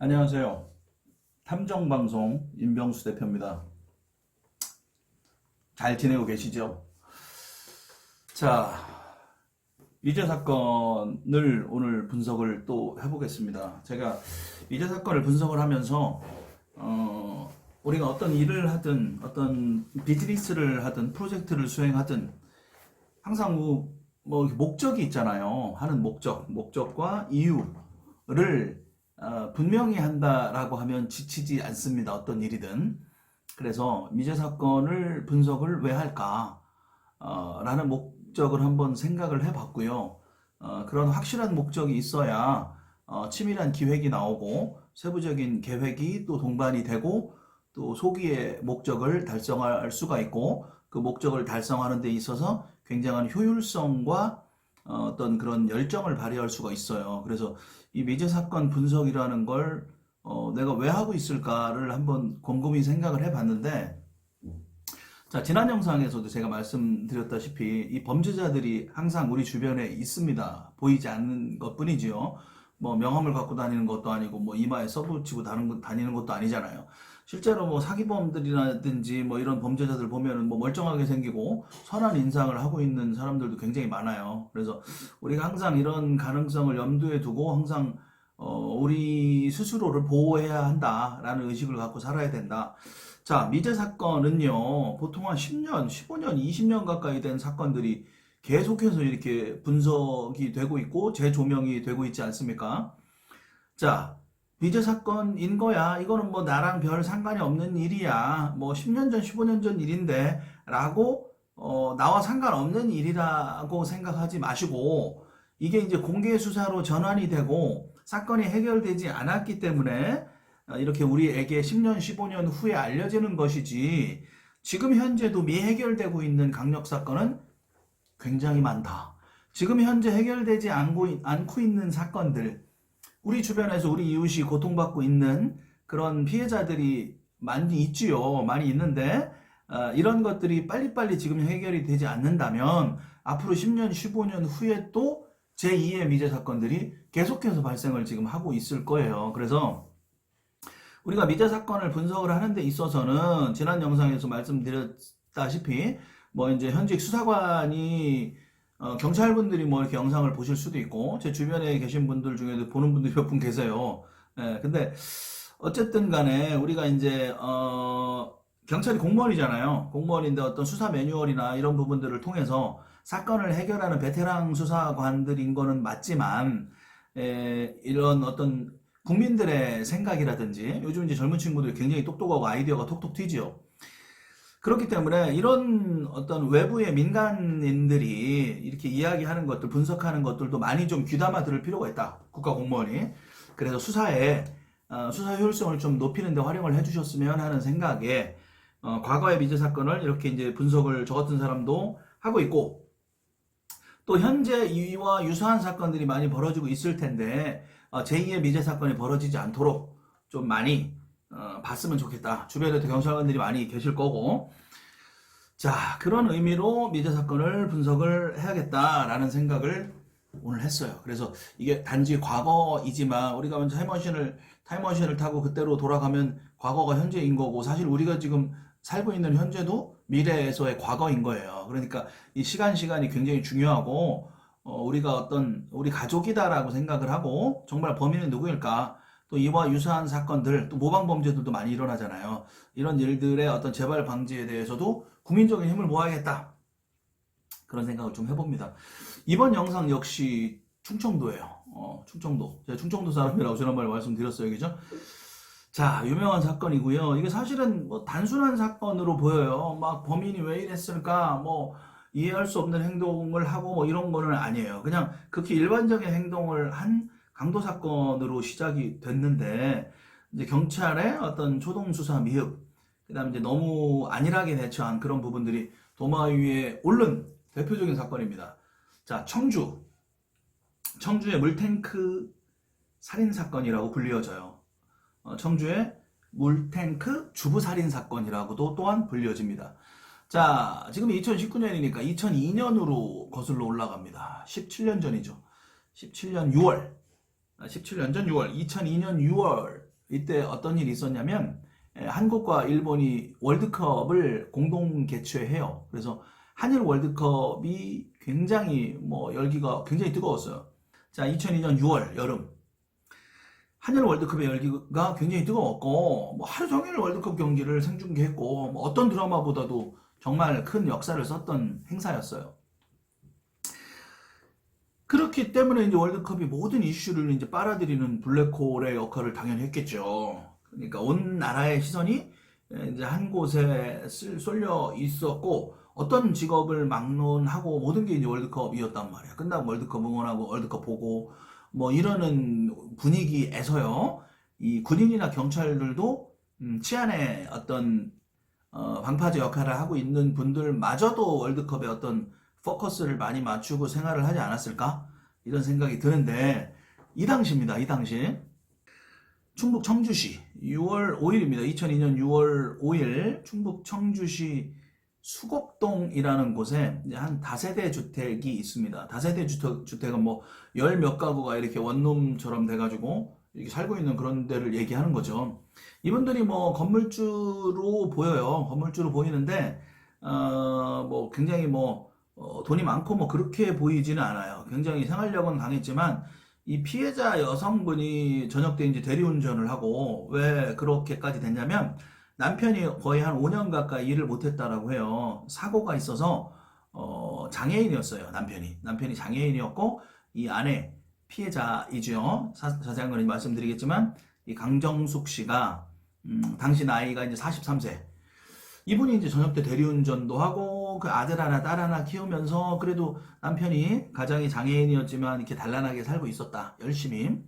안녕하세요. 탐정방송 임병수 대표입니다. 잘 지내고 계시죠? 자, 위조 사건을 오늘 분석을 또 해보겠습니다. 제가 위조 사건을 분석을 하면서 우리가 어떤 일을 하든 어떤 비즈니스를 하든 프로젝트를 수행하든 항상 뭐 목적이 있잖아요. 하는 목적과 이유를 분명히 한다라고 하면 지치지 않습니다. 어떤 일이든. 그래서 미제 사건을 분석을 왜 할까? 라는 목적을 한번 생각을 해봤고요. 그런 확실한 목적이 있어야 치밀한 기획이 나오고 세부적인 계획이 또 동반이 되고 또 소기의 목적을 달성할 수가 있고 그 목적을 달성하는 데 있어서 굉장한 효율성과 어떤 그런 열정을 발휘할 수가 있어요. 그래서 이 미제 사건 분석이라는 걸 내가 왜 하고 있을까를 한번 곰곰이 생각을 해봤는데, 자, 지난 영상에서도 제가 말씀드렸다시피 이 범죄자들이 항상 우리 주변에 있습니다. 보이지 않는 것뿐이지요. 뭐 명함을 갖고 다니는 것도 아니고 뭐 이마에 써붙이고 다니는 것도 아니잖아요. 실제로 뭐 사기범들이라든지 뭐 이런 범죄자들 보면은 뭐 멀쩡하게 생기고 선한 인상을 하고 있는 사람들도 굉장히 많아요. 그래서 우리가 항상 이런 가능성을 염두에 두고 항상 우리 스스로를 보호해야 한다라는 의식을 갖고 살아야 된다. 자, 미제 사건은요, 보통 한 10년, 15년, 20년 가까이 된 사건들이 계속해서 이렇게 분석이 되고 있고 재조명이 되고 있지 않습니까? 자, 미제 사건인 거야. 이거는 뭐 나랑 별 상관이 없는 일이야. 뭐 10년 전, 15년 전 일인데 라고 나와 상관없는 일이라고 생각하지 마시고 이게 이제 공개 수사로 전환이 되고 사건이 해결되지 않았기 때문에 이렇게 우리에게 10년, 15년 후에 알려지는 것이지 지금 현재도 미해결되고 있는 강력 사건은 굉장히 많다. 지금 현재 해결되지 않고 있는 사건들, 우리 주변에서 우리 이웃이 고통받고 있는 그런 피해자들이 많이 있지요. 많이 있는데 이런 것들이 빨리빨리 지금 해결이 되지 않는다면 앞으로 10년, 15년 후에 또 제2의 미제 사건들이 계속해서 발생을 지금 하고 있을 거예요. 그래서 우리가 미제 사건을 분석을 하는 데 있어서는 지난 영상에서 말씀드렸다시피 뭐 이제 현직 수사관이 경찰분들이 뭐 이렇게 영상을 보실 수도 있고 제 주변에 계신 분들 중에도 보는 분들이 몇 분 계세요. 예, 근데 어쨌든 간에 우리가 이제 경찰이 공무원이잖아요. 공무원인데 어떤 수사 매뉴얼이나 이런 부분들을 통해서 사건을 해결하는 베테랑 수사관들인 거는 맞지만 이런 어떤 국민들의 생각이라든지 요즘 이제 젊은 친구들이 굉장히 똑똑하고 아이디어가 톡톡 튀지요. 그렇기 때문에 이런 어떤 외부의 민간인들이 이렇게 이야기하는 것들, 분석하는 것들도 많이 좀 귀담아 들을 필요가 있다. 국가공무원이. 그래서 수사 효율성을 좀 높이는 데 활용을 해주셨으면 하는 생각에 과거의 미제 사건을 이렇게 이제 분석을 저 같은 사람도 하고 있고 또 현재 이와 유사한 사건들이 많이 벌어지고 있을 텐데 제2의 미제 사건이 벌어지지 않도록 좀 많이 봤으면 좋겠다. 주변에도 경찰관들이 많이 계실 거고. 자, 그런 의미로 미제 사건을 분석을 해야겠다라는 생각을 오늘 했어요. 그래서 이게 단지 과거이지만 우리가 먼저 타임머신을 타고 그때로 돌아가면 과거가 현재인 거고 사실 우리가 지금 살고 있는 현재도 미래에서의 과거인 거예요. 그러니까 이 시간이 굉장히 중요하고 우리가 우리 가족이다라고 생각을 하고 정말 범인은 누구일까? 또 이와 유사한 사건들, 또 모방범죄들도 많이 일어나잖아요. 이런 일들의 어떤 재발 방지에 대해서도 국민적인 힘을 모아야겠다. 그런 생각을 좀 해봅니다. 이번 영상 역시 충청도예요. 충청도. 제가 충청도 사람이라고 지난번에 말씀드렸어요. 그죠? 자, 유명한 사건이고요. 이게 사실은 뭐 단순한 사건으로 보여요. 막 범인이 왜 이랬을까? 뭐 이해할 수 없는 행동을 하고 뭐 이런 거는 아니에요. 그냥 극히 일반적인 행동을 한 강도 사건으로 시작이 됐는데 이제 경찰의 어떤 초동 수사 미흡, 그다음에 이제 너무 안일하게 대처한 그런 부분들이 도마 위에 오른 대표적인 사건입니다. 자, 청주의 물탱크 살인 사건이라고 불리워져요. 청주의 물탱크 주부 살인 사건이라고도 또한 불려집니다. 자, 지금 2019년이니까 2002년으로 거슬러 올라갑니다. 17년 전이죠. 17년 전 6월, 2002년 6월 이때 어떤 일이 있었냐면 한국과 일본이 월드컵을 공동 개최해요. 그래서 한일 월드컵이 굉장히 뭐 열기가 굉장히 뜨거웠어요. 자, 2002년 6월 여름 한일 월드컵의 열기가 굉장히 뜨거웠고 뭐 하루 종일 월드컵 경기를 생중계했고 뭐 어떤 드라마보다도 정말 큰 역사를 썼던 행사였어요. 그렇기 때문에 이제 월드컵이 모든 이슈를 이제 빨아들이는 블랙홀의 역할을 당연히 했겠죠. 그러니까 온 나라의 시선이 이제 한 곳에 쏠려 있었고 어떤 직업을 막론하고 모든 게 이제 월드컵이었단 말이야. 끝나고 월드컵 응원하고 월드컵 보고 뭐 이러는 분위기에서요. 이 군인이나 경찰들도 치안의 어떤 방파제 역할을 하고 있는 분들마저도 월드컵에 어떤 포커스를 많이 맞추고 생활을 하지 않았을까? 이런 생각이 드는데 이 당시입니다. 이 당시 충북 청주시 6월 5일입니다. 2002년 6월 5일 충북 청주시 수곡동이라는 곳에 이제 한 다세대 주택이 있습니다. 다세대 주택은 뭐 열 몇 가구가 이렇게 원룸처럼 돼가지고 이렇게 살고 있는 그런 데를 얘기하는 거죠. 이분들이 뭐 건물주로 보여요. 건물주로 보이는데 뭐 굉장히 뭐 돈이 많고 뭐 그렇게 보이지는 않아요. 굉장히 생활력은 강했지만 이 피해자 여성분이 저녁 때 이제 대리운전을 하고 왜 그렇게까지 됐냐면 남편이 거의 한 5년 가까이 일을 못했다라고 해요. 사고가 있어서 장애인이었어요. 남편이 장애인이었고 이 아내 피해자이죠. 자세한 건 말씀드리겠지만 이 강정숙 씨가 당시 나이가 이제 43세. 이분이 이제 저녁 때 대리운전도 하고 그 아들 하나 딸 하나 키우면서 그래도 남편이 가정이 장애인이었지만 이렇게 단란하게 살고 있었다. 열심히.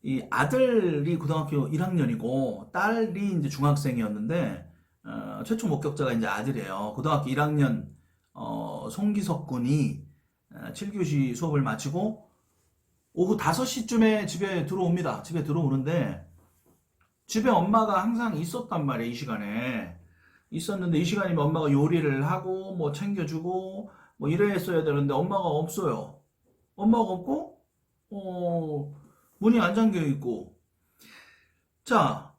이 아들이 고등학교 1학년이고 딸이 이제 중학생이었는데 최초 목격자가 이제 아들이에요. 고등학교 1학년 송기석 군이 7교시 수업을 마치고 오후 5시쯤에 집에 들어옵니다. 집에 들어오는데 집에 엄마가 항상 있었단 말이에요. 이 시간에. 있었는데 이 시간이면 엄마가 요리를 하고 뭐 챙겨주고 뭐 이랬어야 되는데 엄마가 없어요. 엄마가 없고 문이 안 잠겨 있고. 자,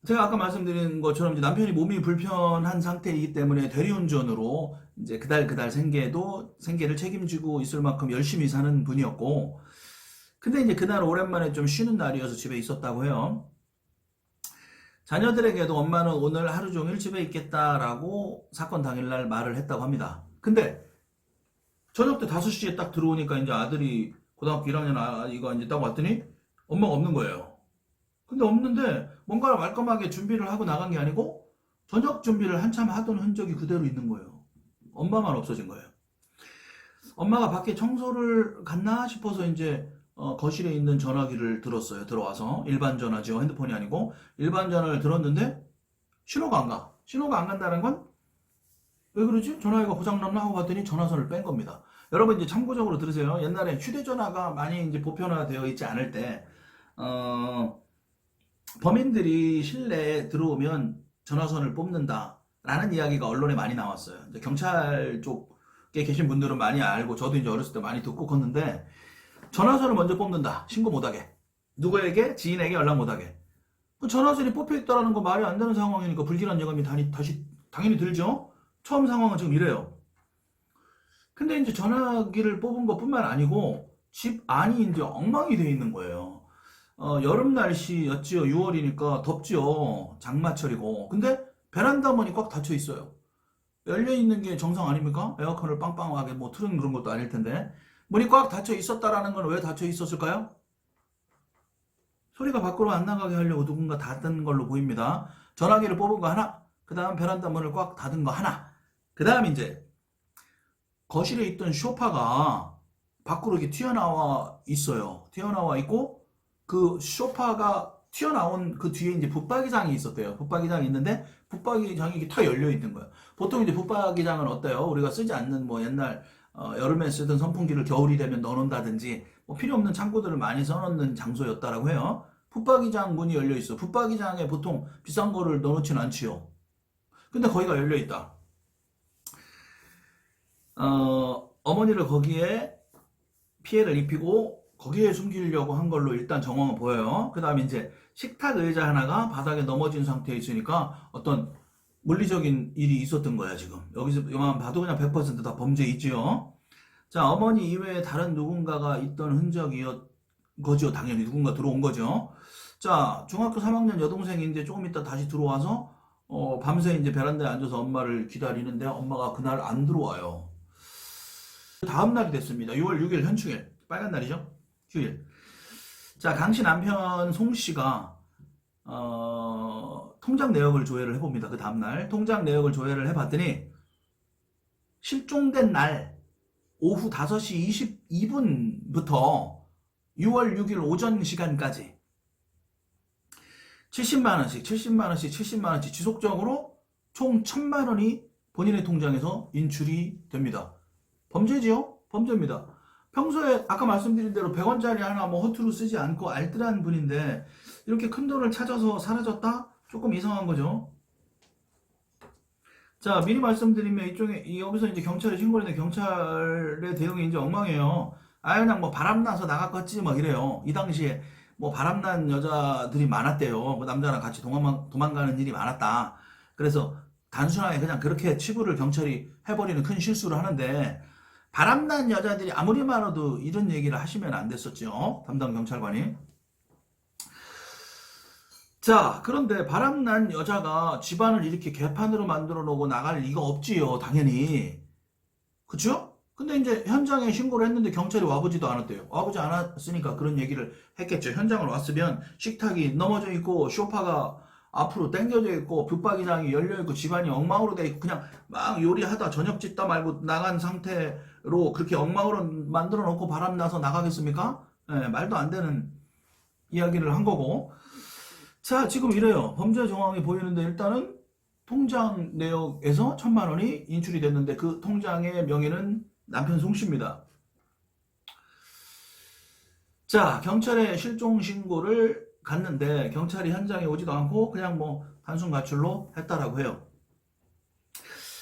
제가 아까 말씀드린 것처럼 이제 남편이 몸이 불편한 상태이기 때문에 대리운전으로 이제 그달 생계를 책임지고 있을 만큼 열심히 사는 분이었고, 근데 이제 그날 오랜만에 좀 쉬는 날이어서 집에 있었다고 해요. 자녀들에게도 엄마는 오늘 하루 종일 집에 있겠다라고 사건 당일날 말을 했다고 합니다. 근데 저녁 때 5시에 딱 들어오니까 이제 아들이 고등학교 1학년 아이가 이제 딱 왔더니 엄마가 없는 거예요. 근데 없는데 뭔가 말끔하게 준비를 하고 나간 게 아니고 저녁 준비를 한참 하던 흔적이 그대로 있는 거예요. 엄마만 없어진 거예요. 엄마가 밖에 청소를 갔나 싶어서 이제 거실에 있는 전화기를 들었어요. 들어와서 일반 전화죠. 핸드폰이 아니고 일반 전화를 들었는데 신호가 안 가. 신호가 안 간다는 건 왜 그러지? 전화기가 고장났나 하고 봤더니 전화선을 뺀 겁니다. 여러분 이제 참고적으로 들으세요. 옛날에 휴대전화가 많이 이제 보편화되어 있지 않을 때 범인들이 실내에 들어오면 전화선을 뽑는다라는 이야기가 언론에 많이 나왔어요. 이제 경찰 쪽에 계신 분들은 많이 알고 저도 이제 어렸을 때 많이 듣고 컸는데 전화선을 먼저 뽑는다. 신고 못하게. 누구에게? 지인에게 연락 못하게. 그 전화선이 뽑혀 있다라는 거 말이 안 되는 상황이니까 불길한 예감이 다시 당연히 들죠. 처음 상황은 지금 이래요. 근데 이제 전화기를 뽑은 것뿐만 아니고 집 안이 이제 엉망이 돼 있는 거예요. 여름 날씨였지요. 6월이니까 덥지요. 장마철이고. 근데 베란다 문이 꽉 닫혀 있어요. 열려 있는 게 정상 아닙니까? 에어컨을 빵빵하게 뭐 틀은 그런 것도 아닐 텐데. 문이 꽉 닫혀 있었다라는 건 왜 닫혀 있었을까요? 소리가 밖으로 안 나가게 하려고 누군가 닫은 걸로 보입니다. 전화기를 뽑은 거 하나, 그 다음 베란다 문을 꽉 닫은 거 하나, 그 다음 이제 거실에 있던 소파가 밖으로 이렇게 튀어나와 있어요. 튀어나와 있고 그 소파가 튀어나온 그 뒤에 이제 붙박이장이 있었대요. 붙박이장이 있는데 붙박이장이 이렇게 탁 열려 있는 거예요. 보통 이제 붙박이장은 어때요? 우리가 쓰지 않는 뭐 옛날 여름에 쓰던 선풍기를 겨울이 되면 넣어놓는다든지 뭐 필요 없는 창고들을 많이 써놓는 장소였다라고 해요. 붙박이장 문이 열려 있어. 붙박이장에 보통 비싼 거를 넣어놓지는 않지요. 근데 거기가 열려 있다. 어머니를 거기에 피해를 입히고 거기에 숨기려고 한 걸로 일단 정황은 보여요. 그 다음에 이제 식탁 의자 하나가 바닥에 넘어진 상태에 있으니까 어떤 물리적인 일이 있었던 거야, 지금. 여기서 이만 봐도 그냥 100%다 범죄이지요. 자, 어머니 이외에 다른 누군가가 있던 흔적이었 거죠. 당연히 누군가 들어온 거죠. 자, 중학교 3학년 여동생이 이제 조금 있다 다시 들어와서 밤새 이제 베란다에 앉아서 엄마를 기다리는데 엄마가 그날 안 들어와요. 다음 날이 됐습니다. 6월 6일 현충일. 빨간 날이죠. 휴일. 자, 강씨 남편 송 씨가 통장 내역을 조회를 해봅니다. 그 다음날 통장 내역을 조회를 해봤더니 실종된 날 오후 5시 22분부터 6월 6일 오전 시간까지 70만원씩, 70만원씩, 70만원씩 지속적으로 총 1000만원이 본인의 통장에서 인출이 됩니다. 범죄지요? 범죄입니다. 평소에 아까 말씀드린 대로 100원짜리 하나 뭐 허투루 쓰지 않고 알뜰한 분인데 이렇게 큰 돈을 찾아서 사라졌다? 조금 이상한 거죠. 자, 미리 말씀드리면 여기서 이제 경찰에 신고를 했는데 경찰의 대응이 이제 엉망이에요. 그냥 뭐 바람나서 나갔겠지 막 이래요. 이 당시에 뭐 바람난 여자들이 많았대요. 그 남자랑 같이 도망가는 일이 많았다. 그래서 단순하게 그냥 그렇게 치부를 경찰이 해버리는 큰 실수를 하는데 바람난 여자들이 아무리 많아도 이런 얘기를 하시면 안 됐었죠. 담당 경찰관이. 자, 그런데 바람난 여자가 집안을 이렇게 개판으로 만들어 놓고 나갈 리가 없지요. 당연히. 그쵸? 근데 이제 현장에 신고를 했는데 경찰이 와보지도 않았대요. 와보지 않았으니까 그런 얘기를 했겠죠. 현장을 왔으면 식탁이 넘어져 있고 소파가 앞으로 당겨져 있고 붙박이장이 열려 있고 집안이 엉망으로 돼 있고 그냥 막 요리하다 저녁 짓다 말고 나간 상태로 그렇게 엉망으로 만들어 놓고 바람나서 나가겠습니까? 말도 안 되는 이야기를 한 거고. 자, 지금 이래요. 범죄 정황이 보이는데 일단은 통장 내역에서 1000만원이 인출이 됐는데 그 통장의 명의는 남편 송 씨입니다. 자, 경찰에 실종 신고를 갔는데 경찰이 현장에 오지도 않고 그냥 뭐 단순 가출로 했다라고 해요.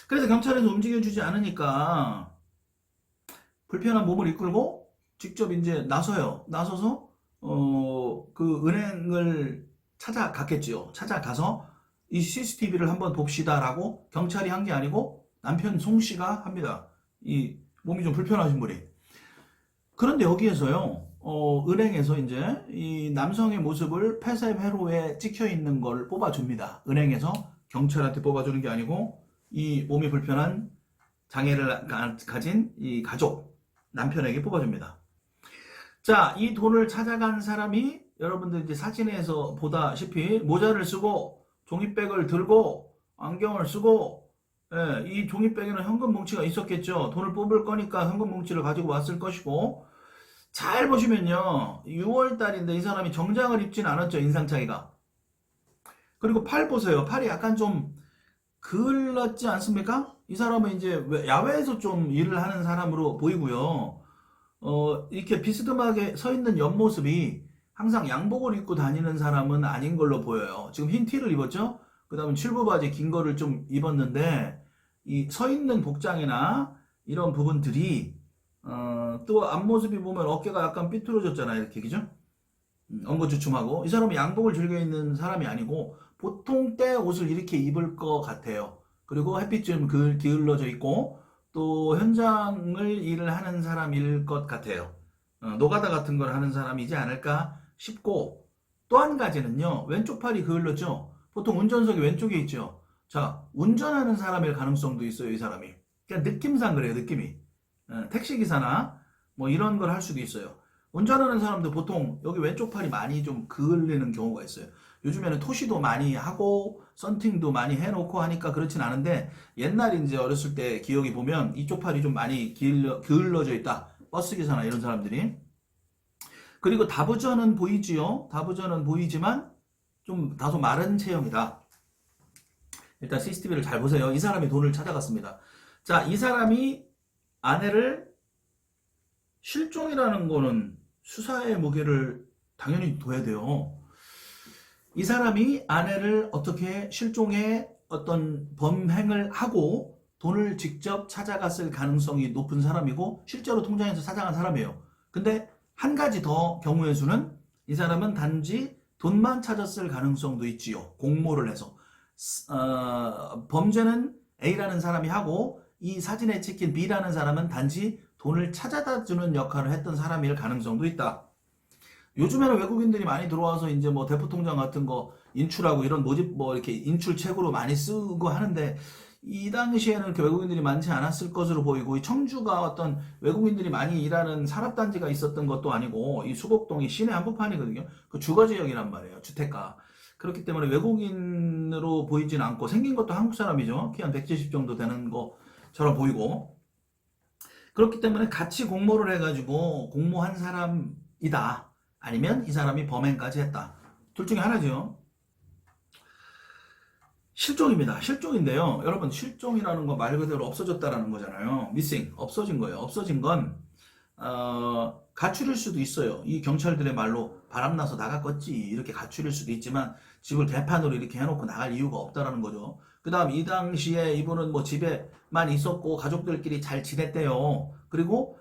그래서 경찰에서 움직여주지 않으니까 불편한 몸을 이끌고 직접 이제 나서서 그 은행을 찾아갔겠지요. 찾아가서 이 CCTV를 한번 봅시다라고 경찰이 한 게 아니고 남편 송 씨가 합니다. 이 몸이 좀 불편하신 분이. 그런데 여기에서요, 은행에서 이제 이 남성의 모습을 폐쇄 회로에 찍혀 있는 걸 뽑아줍니다. 은행에서 경찰한테 뽑아주는 게 아니고 이 몸이 불편한 장애를 가진 이 가족, 남편에게 뽑아줍니다. 자, 이 돈을 찾아간 사람이 여러분들 이제 사진에서 보다시피 모자를 쓰고 종이백을 들고 안경을 쓰고 이 종이백에는 현금 뭉치가 있었겠죠. 돈을 뽑을 거니까 현금 뭉치를 가지고 왔을 것이고 잘 보시면요. 6월 달인데 이 사람이 정장을 입진 않았죠. 인상차이가. 그리고 팔 보세요. 팔이 약간 좀 그을렀지 않습니까? 이 사람은 이제 야외에서 좀 일을 하는 사람으로 보이고요. 이렇게 비스듬하게 서 있는 옆모습이 항상 양복을 입고 다니는 사람은 아닌 걸로 보여요. 지금 흰 티를 입었죠? 그 다음에 칠부 바지 긴 거를 좀 입었는데 이 서 있는 복장이나 이런 부분들이 또 앞모습이 보면 어깨가 약간 삐뚤어졌잖아요. 이렇게 그죠? 엉거주춤하고 이 사람은 양복을 즐겨 입는 사람이 아니고 보통 때 옷을 이렇게 입을 것 같아요. 그리고 햇빛 좀 기울어져 있고 또 현장을 일을 하는 사람일 것 같아요. 노가다 같은 걸 하는 사람이지 않을까 싶고 또 한 가지는요. 왼쪽 팔이 그을렀죠. 보통 운전석이 왼쪽에 있죠. 자, 운전하는 사람일 가능성도 있어요. 이 사람이. 그냥 느낌상 그래요. 느낌이. 택시기사나 뭐 이런 걸 할 수도 있어요. 운전하는 사람도 보통 여기 왼쪽 팔이 많이 좀 그을리는 경우가 있어요. 요즘에는 토시도 많이 하고 썬팅도 많이 해놓고 하니까 그렇진 않은데 옛날에 이제 어렸을 때 기억이 보면 이쪽 팔이 좀 많이 기울어져 있다. 버스기사나 이런 사람들이. 그리고 다부전은 보이지요. 다부전은 보이지만 좀 다소 마른 체형이다. 일단 CCTV를 잘 보세요. 이 사람이 돈을 찾아갔습니다. 자, 이 사람이 아내를 실종이라는 거는 수사의 무게를 당연히 둬야 돼요. 이 사람이 아내를 어떻게 실종해 어떤 범행을 하고 돈을 직접 찾아갔을 가능성이 높은 사람이고 실제로 통장에서 찾아간 사람이에요. 근데 한 가지 더 경우의 수는 이 사람은 단지 돈만 찾았을 가능성도 있지요. 공모를 해서. 범죄는 A라는 사람이 하고 이 사진에 찍힌 B라는 사람은 단지 돈을 찾아다 주는 역할을 했던 사람일 가능성도 있다. 요즘에는 외국인들이 많이 들어와서 이제 뭐 대포통장 같은 거 인출하고 이런 모집 뭐 이렇게 인출책으로 많이 쓰고 하는데 이 당시에는 이렇게 외국인들이 많지 않았을 것으로 보이고 이 청주가 어떤 외국인들이 많이 일하는 산업단지가 있었던 것도 아니고 이 수곡동이 시내 한복판이거든요. 그 주거지역이란 말이에요. 주택가. 그렇기 때문에 외국인으로 보이진 않고 생긴 것도 한국 사람이죠. 키 한 170 정도 되는 것처럼 보이고 그렇기 때문에 같이 공모를 해가지고 공모한 사람이다. 아니면 이 사람이 범행까지 했다. 둘 중에 하나죠. 실종입니다. 실종인데요. 여러분 실종이라는 거 말 그대로 없어졌다라는 거잖아요. 미싱, 없어진 거예요. 없어진 건 가출일 수도 있어요. 이 경찰들의 말로 바람나서 나갔겠지 이렇게 가출일 수도 있지만 집을 개판으로 이렇게 해놓고 나갈 이유가 없다라는 거죠. 그 다음 이 당시에 이분은 뭐 집에만 있었고 가족들끼리 잘 지냈대요. 그리고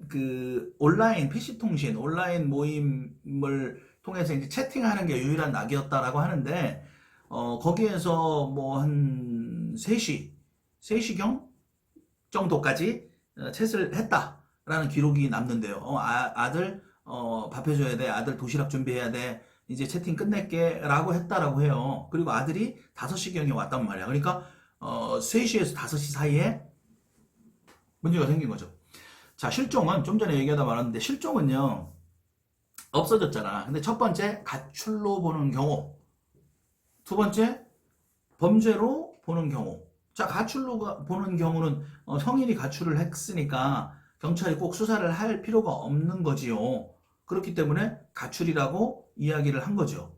그 온라인 PC 통신, 온라인 모임을 통해서 이제 채팅하는 게 유일한 낙이었다라고 하는데 거기에서 뭐 한 3시경 정도까지 챗을 했다라는 기록이 남는데요. 아들 밥 해줘야 돼. 아들 도시락 준비해야 돼. 이제 채팅 끝낼게 라고 했다라고 해요. 그리고 아들이 5시경에 왔단 말이야. 그러니까 3시에서 5시 사이에 문제가 생긴 거죠. 자, 실종은 좀 전에 얘기하다 말았는데 실종은요 없어졌잖아. 근데 첫 번째 가출로 보는 경우, 두 번째 범죄로 보는 경우. 자, 가출로 보는 경우는 성인이 가출을 했으니까 경찰이 꼭 수사를 할 필요가 없는 거지요. 그렇기 때문에 가출이라고 이야기를 한 거죠.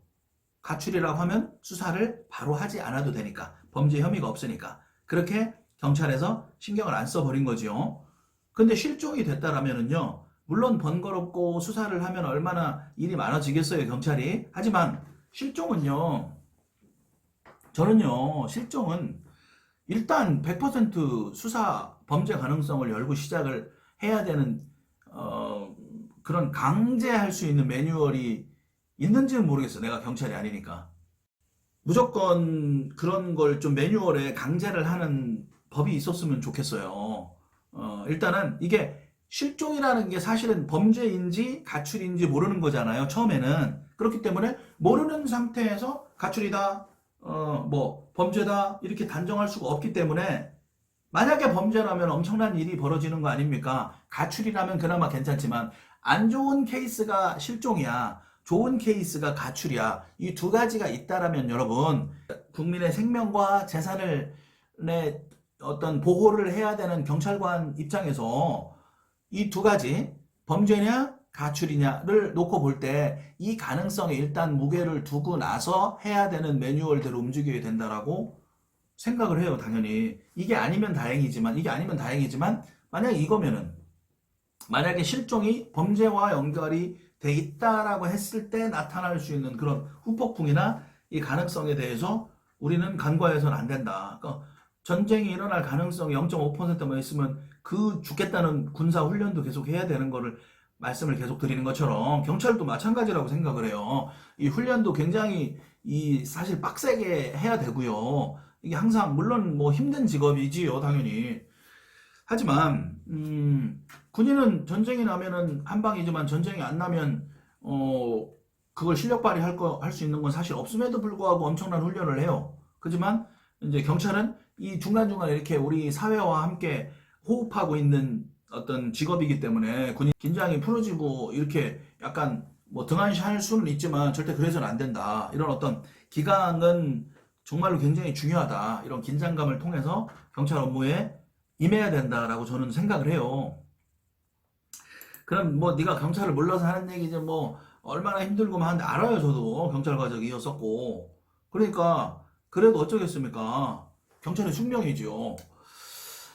가출이라고 하면 수사를 바로 하지 않아도 되니까, 범죄 혐의가 없으니까 그렇게 경찰에서 신경을 안 써버린 거지요. 근데 실종이 됐다라면은요, 물론 번거롭고 수사를 하면 얼마나 일이 많아지겠어요, 경찰이. 하지만 실종은요, 저는요, 실종은 일단 100% 수사 범죄 가능성을 열고 시작을 해야 되는 그런 강제할 수 있는 매뉴얼이 있는지는 모르겠어. 내가 경찰이 아니니까. 무조건 그런 걸 좀 매뉴얼에 강제를 하는 법이 있었으면 좋겠어요. 일단은 이게 실종이라는 게 사실은 범죄인지 가출인지 모르는 거잖아요. 처음에는. 그렇기 때문에 모르는 상태에서 가출이다, 뭐 범죄다 이렇게 단정할 수가 없기 때문에 만약에 범죄라면 엄청난 일이 벌어지는 거 아닙니까? 가출이라면 그나마 괜찮지만 안 좋은 케이스가 실종이야. 좋은 케이스가 가출이야. 이 두 가지가 있다라면 여러분, 국민의 생명과 재산을 어떤 보호를 해야 되는 경찰관 입장에서 이 두 가지, 범죄냐 가출이냐를 놓고 볼 때 이 가능성에 일단 무게를 두고 나서 해야 되는 매뉴얼대로 움직여야 된다라고 생각을 해요. 당연히 이게 아니면 다행이지만 만약에 이거면은, 만약에 실종이 범죄와 연결이 돼 있다라고 했을 때 나타날 수 있는 그런 후폭풍이나 이 가능성에 대해서 우리는 간과해서는 안 된다. 그러니까 전쟁이 일어날 가능성이 0.5%만 있으면 그 죽겠다는 군사 훈련도 계속 해야 되는 거를 말씀을 계속 드리는 것처럼 경찰도 마찬가지라고 생각을 해요. 이 훈련도 굉장히 사실 빡세게 해야 되고요. 이게 항상 물론 뭐 힘든 직업이지요, 당연히. 하지만 군인은 전쟁이 나면은 한 방이지만 전쟁이 안 나면 그걸 실력 발휘할 수 있는 건 사실 없음에도 불구하고 엄청난 훈련을 해요. 그렇지만 이제 경찰은 이 중간중간 이렇게 우리 사회와 함께 호흡하고 있는 어떤 직업이기 때문에 군인 긴장이 풀어지고 이렇게 약간 뭐 등한시할 수는 있지만 절대 그래서는 안 된다. 이런 어떤 기강은 정말로 굉장히 중요하다. 이런 긴장감을 통해서 경찰 업무에 임해야 된다라고 저는 생각을 해요. 그럼 뭐 네가 경찰을 몰라서 하는 얘기지 뭐 얼마나 힘들고만 한데 알아요. 저도 경찰 과정이었었고. 그러니까 그래도 어쩌겠습니까? 경찰의 숙명이지요.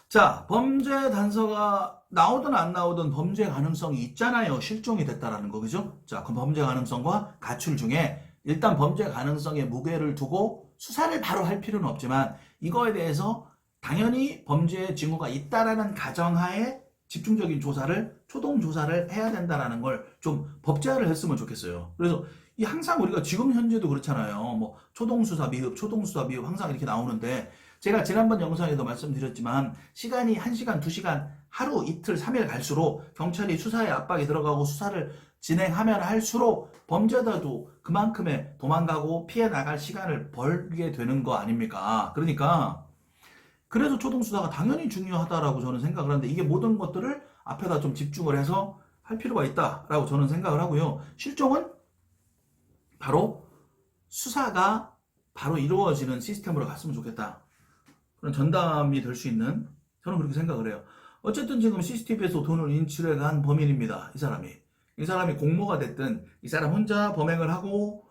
자, 범죄 단서가 나오든 안 나오든 범죄 가능성이 있잖아요. 실종이 됐다라는 거, 그죠? 자, 그럼 범죄 가능성과 가출 중에 일단 범죄 가능성에 무게를 두고 수사를 바로 할 필요는 없지만 이거에 대해서 당연히 범죄의 징후가 있다라는 가정하에 집중적인 조사를, 초동 조사를 해야 된다라는 걸 좀 법제화를 했으면 좋겠어요. 그래서 이 항상 우리가 지금 현재도 그렇잖아요. 뭐 초동 수사 미흡, 초동 수사 미흡 항상 이렇게 나오는데 제가 지난번 영상에도 말씀드렸지만 시간이 1시간, 2시간, 하루, 이틀, 3일 갈수록 경찰이 수사에 압박이 들어가고 수사를 진행하면 할수록 범죄자도 그만큼의 도망가고 피해 나갈 시간을 벌게 되는 거 아닙니까? 그러니까 그래서 초동수사가 당연히 중요하다라고 저는 생각을 하는데 이게 모든 것들을 앞에다 좀 집중을 해서 할 필요가 있다라고 저는 생각을 하고요. 실종은 바로 수사가 바로 이루어지는 시스템으로 갔으면 좋겠다. 그런 전담이 될 수 있는, 저는 그렇게 생각을 해요. 어쨌든 지금 CCTV에서 돈을 인출해간 범인입니다. 이 사람이 공모가 됐든 이 사람 혼자 범행을 하고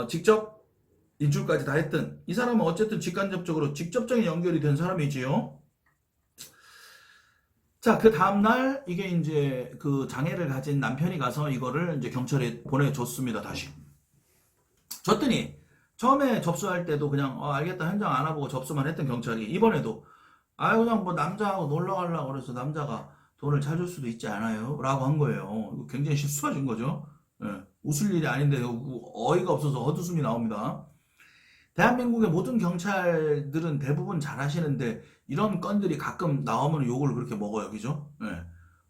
직접 인출까지 다 했든 이 사람은 어쨌든 직간접적으로 직접적인 연결이 된 사람이지요. 자, 그 다음날 이게 이제 그 장애를 가진 남편이 가서 이거를 이제 경찰에 보내줬습니다. 다시 줬더니 처음에 접수할 때도 그냥 알겠다 현장 알아보고 접수만 했던 경찰이 이번에도 그냥 뭐 남자하고 놀러 가려고 그래서 남자가 돈을 찾을 수도 있지 않아요? 라고 한 거예요. 이거 굉장히 실수하신 거죠. 예, 웃을 일이 아닌데 어이가 없어서 헛웃음이 나옵니다. 대한민국의 모든 경찰들은 대부분 잘하시는데 이런 건들이 가끔 나오면 욕을 그렇게 먹어요. 그죠? 예.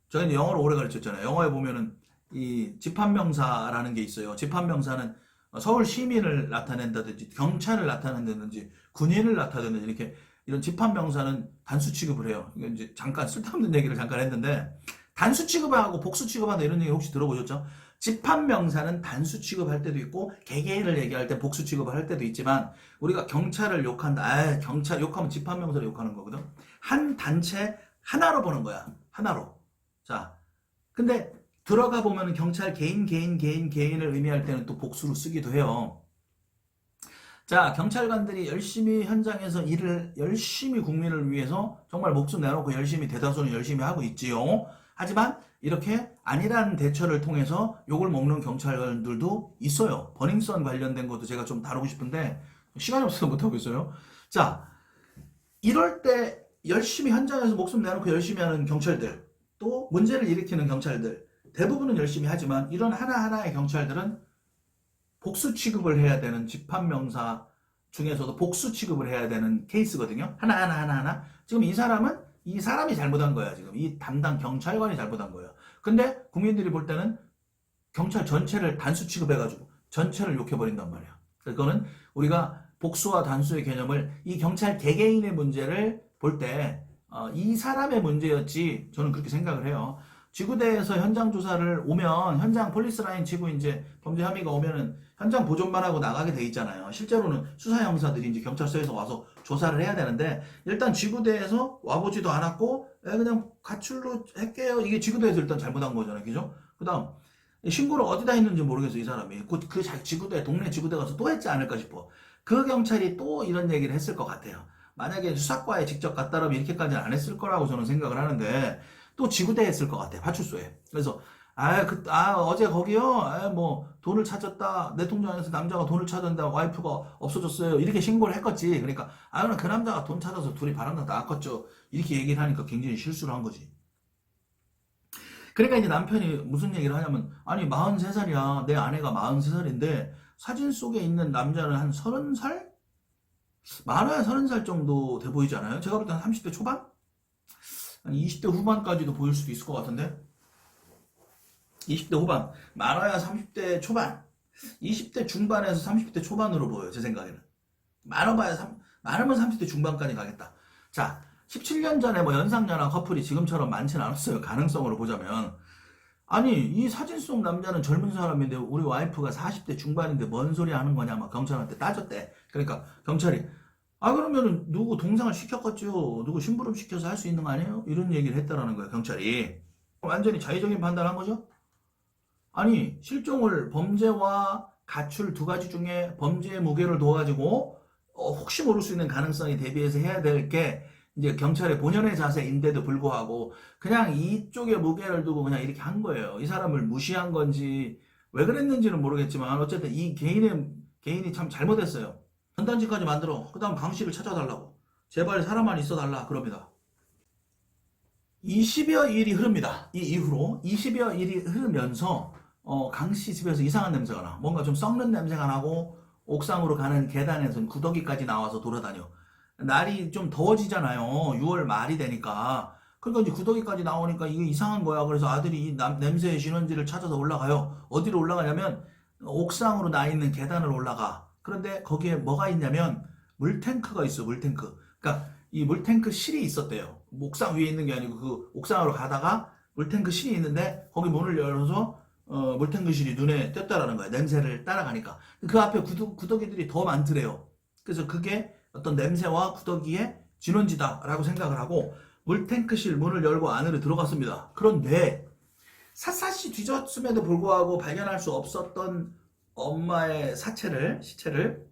저희는 영어를 오래 가르쳤잖아요. 영어에 보면은 이 집합명사라는 게 있어요. 집합명사는 서울 시민을 나타낸다든지 경찰을 나타낸다든지 군인을 나타낸다든지 이렇게 이런 집합명사는 단수 취급을 해요. 이게 이제 잠깐 쓸데없는 얘기를 잠깐 했는데 단수 취급하고 복수 취급한다 이런 얘기 혹시 들어보셨죠? 집합명사는 단수 취급할 때도 있고 개개인을 얘기할 때 복수 취급을 할 때도 있지만 우리가 경찰을 욕한다. 경찰 욕하면 집합명사를 욕하는 거거든. 한 단체 하나로 보는 거야. 하나로. 자, 근데 들어가 보면 경찰 개인을 의미할 때는 또 복수로 쓰기도 해요. 자, 경찰관들이 열심히 현장에서 일을 열심히 국민을 위해서 정말 목숨 내놓고 열심히 대다수는 열심히 하고 있지요. 하지만 이렇게 안일한 대처를 통해서 욕을 먹는 경찰관들도 있어요. 버닝썬 관련된 것도 제가 좀 다루고 싶은데 시간이 없어서 못하고 있어요. 자, 이럴 때 열심히 현장에서 목숨 내놓고 열심히 하는 경찰들, 또 문제를 일으키는 경찰들 대부분은 열심히 하지만 이런 하나하나의 경찰들은 복수 취급을 해야 되는 집합명사 중에서도 복수 취급을 해야 되는 케이스거든요. 하나하나. 지금 이 사람이 잘못한 거야. 지금 이 담당 경찰관이 잘못한 거예요. 근데 국민들이 볼 때는 경찰 전체를 단수 취급해가지고 전체를 욕해버린단 말이야. 그거는 우리가 복수와 단수의 개념을 이 경찰 개개인의 문제를 볼 때 이 사람의 문제였지 저는 그렇게 생각을 해요. 지구대에서 현장 조사를 오면 현장 폴리스 라인 치고 이제 범죄 혐의가 오면은 현장 보존만 하고 나가게 돼 있잖아요. 실제로는 수사 형사들이 이제 경찰서에서 와서 조사를 해야 되는데 일단 지구대에서 와보지도 않았고 그냥 가출로 할게요. 이게 지구대에서 일단 잘못한 거잖아요. 그죠? 그다음 신고를 어디다 했는지 모르겠어 이 사람이. 그 지구대 동네 지구대 가서 또 했지 않을까 싶어. 그 경찰이 또 이런 얘기를 했을 것 같아요. 만약에 수사과에 직접 갔다라면 이렇게까지는 안 했을 거라고 저는 생각을 하는데 또 지구대에 했을 것 같아. 파출소에. 그래서 어제 거기요. 뭐 돈을 찾았다. 내 통장에서 남자가 돈을 찾았는데 와이프가 없어졌어요. 이렇게 신고를 했겠지. 그러니까 그 남자가 돈 찾아서 둘이 바람나 나왔겠죠. 이렇게 얘기를 하니까 굉장히 실수를 한 거지. 그러니까 이제 남편이 무슨 얘기를 하냐면 43살이야. 내 아내가 43살인데 사진 속에 있는 남자는 한 30살? 많아야 30살 정도 돼 보이지 않아요? 제가 볼 때는 30대 초반? 한 20대 후반까지도 보일 수도 있을 것 같은데 20대 후반 많아야 30대 초반 20대 중반에서 30대 초반으로 보여요. 제 생각에는 많으면 30대 중반까지 가겠다. 자, 17년 전에 뭐 연상연하 커플이 지금처럼 많지는 않았어요. 가능성으로 보자면 이 사진 속 남자는 젊은 사람인데 우리 와이프가 40대 중반인데 뭔 소리 하는 거냐 막 경찰한테 따졌대. 그러니까 경찰이 그러면은 누구 동상을 시켰겠죠. 누구 심부름 시켜서 할 수 있는 거 아니에요? 이런 얘기를 했다라는 거예요. 경찰이 완전히 자의적인 판단한 거죠. 실종을 범죄와 가출 두 가지 중에 범죄의 무게를 둬가지고 혹시 모를 수 있는 가능성에 대비해서 해야 될 게 이제 경찰의 본연의 자세인데도 불구하고 그냥 이쪽에 무게를 두고 그냥 이렇게 한 거예요. 이 사람을 무시한 건지 왜 그랬는지는 모르겠지만 어쨌든 이 개인이 참 잘못했어요. 전단지까지 만들어 그 다음 강 씨를 찾아달라고 제발 사람만 있어달라 그럽니다. 20여 일이 흐릅니다. 이 이후로 20여 일이 흐르면서 강씨 집에서 이상한 냄새가 나. 뭔가 좀 썩는 냄새가 나고 옥상으로 가는 계단에서 구더기까지 나와서 돌아다녀. 날이 좀 더워지잖아요. 6월 말이 되니까. 그러니까 이제 구더기까지 나오니까 이게 이상한 거야. 그래서 아들이 이 냄새의 진원지를 찾아서 올라가요. 어디로 올라가냐면 옥상으로 나 있는 계단을 올라가. 그런데 거기에 뭐가 있냐면 물탱크가 있어. 물탱크. 그러니까 이 물탱크 실이 있었대요. 옥상 위에 있는 게 아니고 그 옥상으로 가다가 물탱크 실이 있는데 거기 문을 열어서 물탱크 실이 눈에 띄었다라는 거야. 냄새를 따라가니까. 그 앞에 구더기들이 더 많더래요. 그래서 그게 어떤 냄새와 구더기의 진원지다라고 생각을 하고 물탱크실 문을 열고 안으로 들어갔습니다. 그런데 샅샅이 뒤졌음에도 불구하고 발견할 수 없었던 엄마의 시체를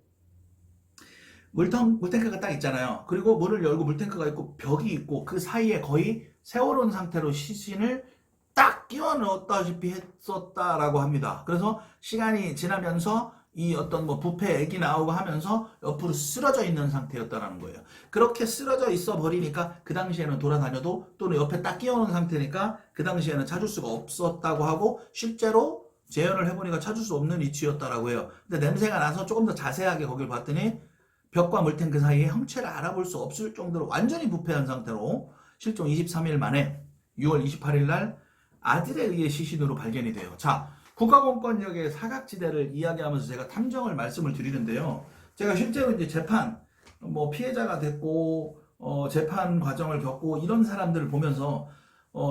물탱크가 딱 있잖아요. 그리고 문을 열고 물탱크가 있고 벽이 있고 그 사이에 거의 세워놓은 상태로 시신을 딱 끼워 넣었다시피 했었다라고 합니다. 그래서 시간이 지나면서 이 어떤 뭐 부패 액이 나오고 하면서 옆으로 쓰러져 있는 상태였다라는 거예요. 그렇게 쓰러져 있어 버리니까 그 당시에는 돌아다녀도 또는 옆에 딱 끼워놓은 상태니까 그 당시에는 찾을 수가 없었다고 하고 실제로 재현을 해보니까 찾을 수 없는 위치였다라고 해요. 근데 냄새가 나서 조금 더 자세하게 거길 봤더니 벽과 물탱크 사이에 형체를 알아볼 수 없을 정도로 완전히 부패한 상태로 실종 23일 만에 6월 28일 날 아들에 의해 시신으로 발견이 돼요. 자, 국가공권력의 사각지대를 이야기하면서 제가 탐정을 말씀을 드리는데요. 제가 실제로 이제 재판, 뭐 피해자가 됐고, 재판 과정을 겪고 이런 사람들을 보면서,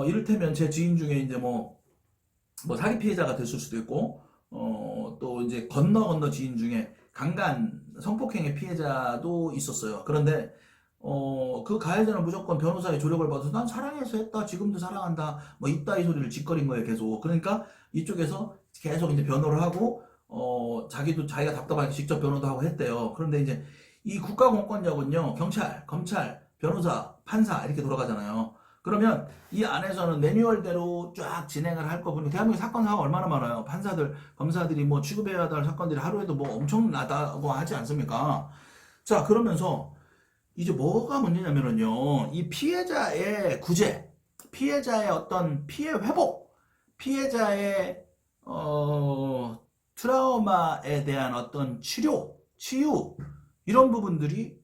이를테면 제 지인 중에 이제 뭐 사기 피해자가 됐을 수도 있고, 또 이제 건너 지인 중에 강간 성폭행의 피해자도 있었어요. 그런데 그 가해자는 무조건 변호사의 조력을 받아서 난 사랑해서 했다, 지금도 사랑한다, 뭐 이따위 소리를 짓거린 거예요, 계속. 그러니까 이쪽에서 계속 이제 변호를 하고 자기가 답답하게 직접 변호도 하고 했대요. 그런데 이제 이 국가공권력은요, 경찰, 검찰, 변호사, 판사 이렇게 돌아가잖아요. 그러면 이 안에서는 매뉴얼대로 쫙 진행을 할 거 보니 대한민국 사건 사고가 얼마나 많아요. 판사들, 검사들이 뭐 취급해야 할 사건들이 하루에도 뭐 엄청나다고 하지 않습니까? 자, 그러면서 이제 뭐가 문제냐면은요, 이 피해자의 구제, 피해자의 어떤 피해 회복, 피해자의 트라우마에 대한 어떤 치유 이런 부분들이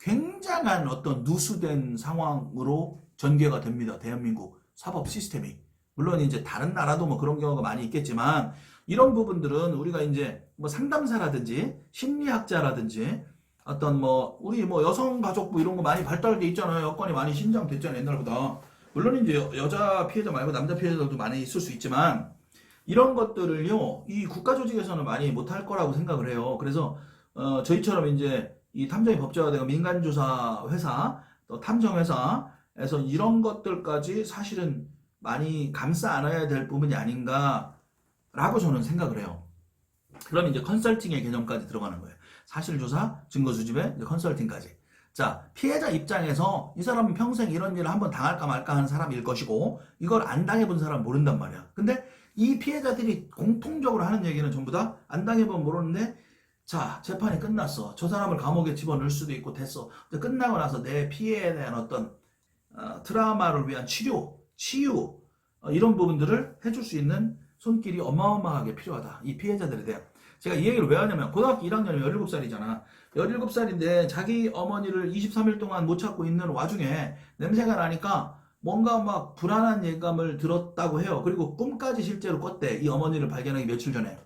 굉장한 어떤 누수된 상황으로 전개가 됩니다. 대한민국 사법 시스템이. 물론 이제 다른 나라도 뭐 그런 경우가 많이 있겠지만 이런 부분들은 우리가 이제 뭐 상담사라든지 심리학자라든지 어떤 뭐 우리 뭐 여성가족부 이런 거 많이 발달돼 있잖아요. 여건이 많이 신장됐잖아요. 옛날보다. 물론 이제 여자 피해자 말고 남자 피해자들도 많이 있을 수 있지만 이런 것들을요, 이 국가 조직에서는 많이 못할 거라고 생각을 해요. 그래서 저희처럼 이제 이 탐정이 법제화되고 민간조사 회사, 또 탐정회사에서 이런 것들까지 사실은 많이 감싸 안아야 될 부분이 아닌가라고 저는 생각을 해요. 그럼 이제 컨설팅의 개념까지 들어가는 거예요. 사실조사, 증거수집에 이제 컨설팅까지. 자, 피해자 입장에서 이 사람은 평생 이런 일을 한번 당할까 말까 하는 사람일 것이고 이걸 안 당해본 사람은 모른단 말이야. 근데 이 피해자들이 공통적으로 하는 얘기는 전부 다 안 당해보면 모르는데 자, 재판이 끝났어. 저 사람을 감옥에 집어넣을 수도 있고 됐어. 근데 끝나고 나서 내 피해에 대한 어떤 트라우마를 위한 치유 이런 부분들을 해줄 수 있는 손길이 어마어마하게 필요하다. 이 피해자들에 대한. 제가 이 얘기를 왜 하냐면 고등학교 1학년이면 17살이잖아. 17살인데 자기 어머니를 23일 동안 못 찾고 있는 와중에 냄새가 나니까 뭔가 막 불안한 예감을 들었다고 해요. 그리고 꿈까지 실제로 꿨대. 이 어머니를 발견하기 며칠 전에.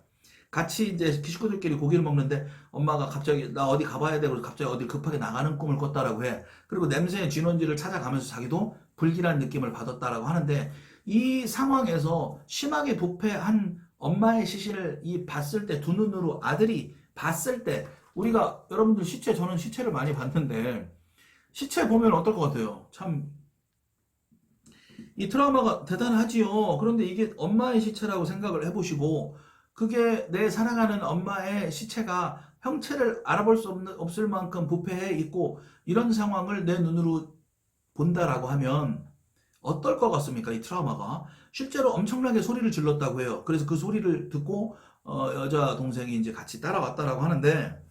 같이 이제 식구들끼리 고기를 먹는데 엄마가 갑자기 나 어디 가봐야 돼. 그래서 갑자기 어디 급하게 나가는 꿈을 꿨다라고 해. 그리고 냄새의 진원지를 찾아가면서 자기도 불길한 느낌을 받았다라고 하는데 이 상황에서 심하게 부패한 엄마의 시신을 봤을 때 두 눈으로 아들이 봤을 때 우리가 여러분들 저는 시체를 많이 봤는데 시체 보면 어떨 것 같아요? 참 이 트라우마가 대단하지요. 그런데 이게 엄마의 시체라고 생각을 해보시고 그게 내 사랑하는 엄마의 시체가 형체를 알아볼 수 없을 만큼 부패해 있고 이런 상황을 내 눈으로 본다라고 하면 어떨 것 같습니까? 이 트라우마가 실제로 엄청나게 소리를 질렀다고 해요. 그래서 그 소리를 듣고 여자 동생이 이제 같이 따라왔다라고 하는데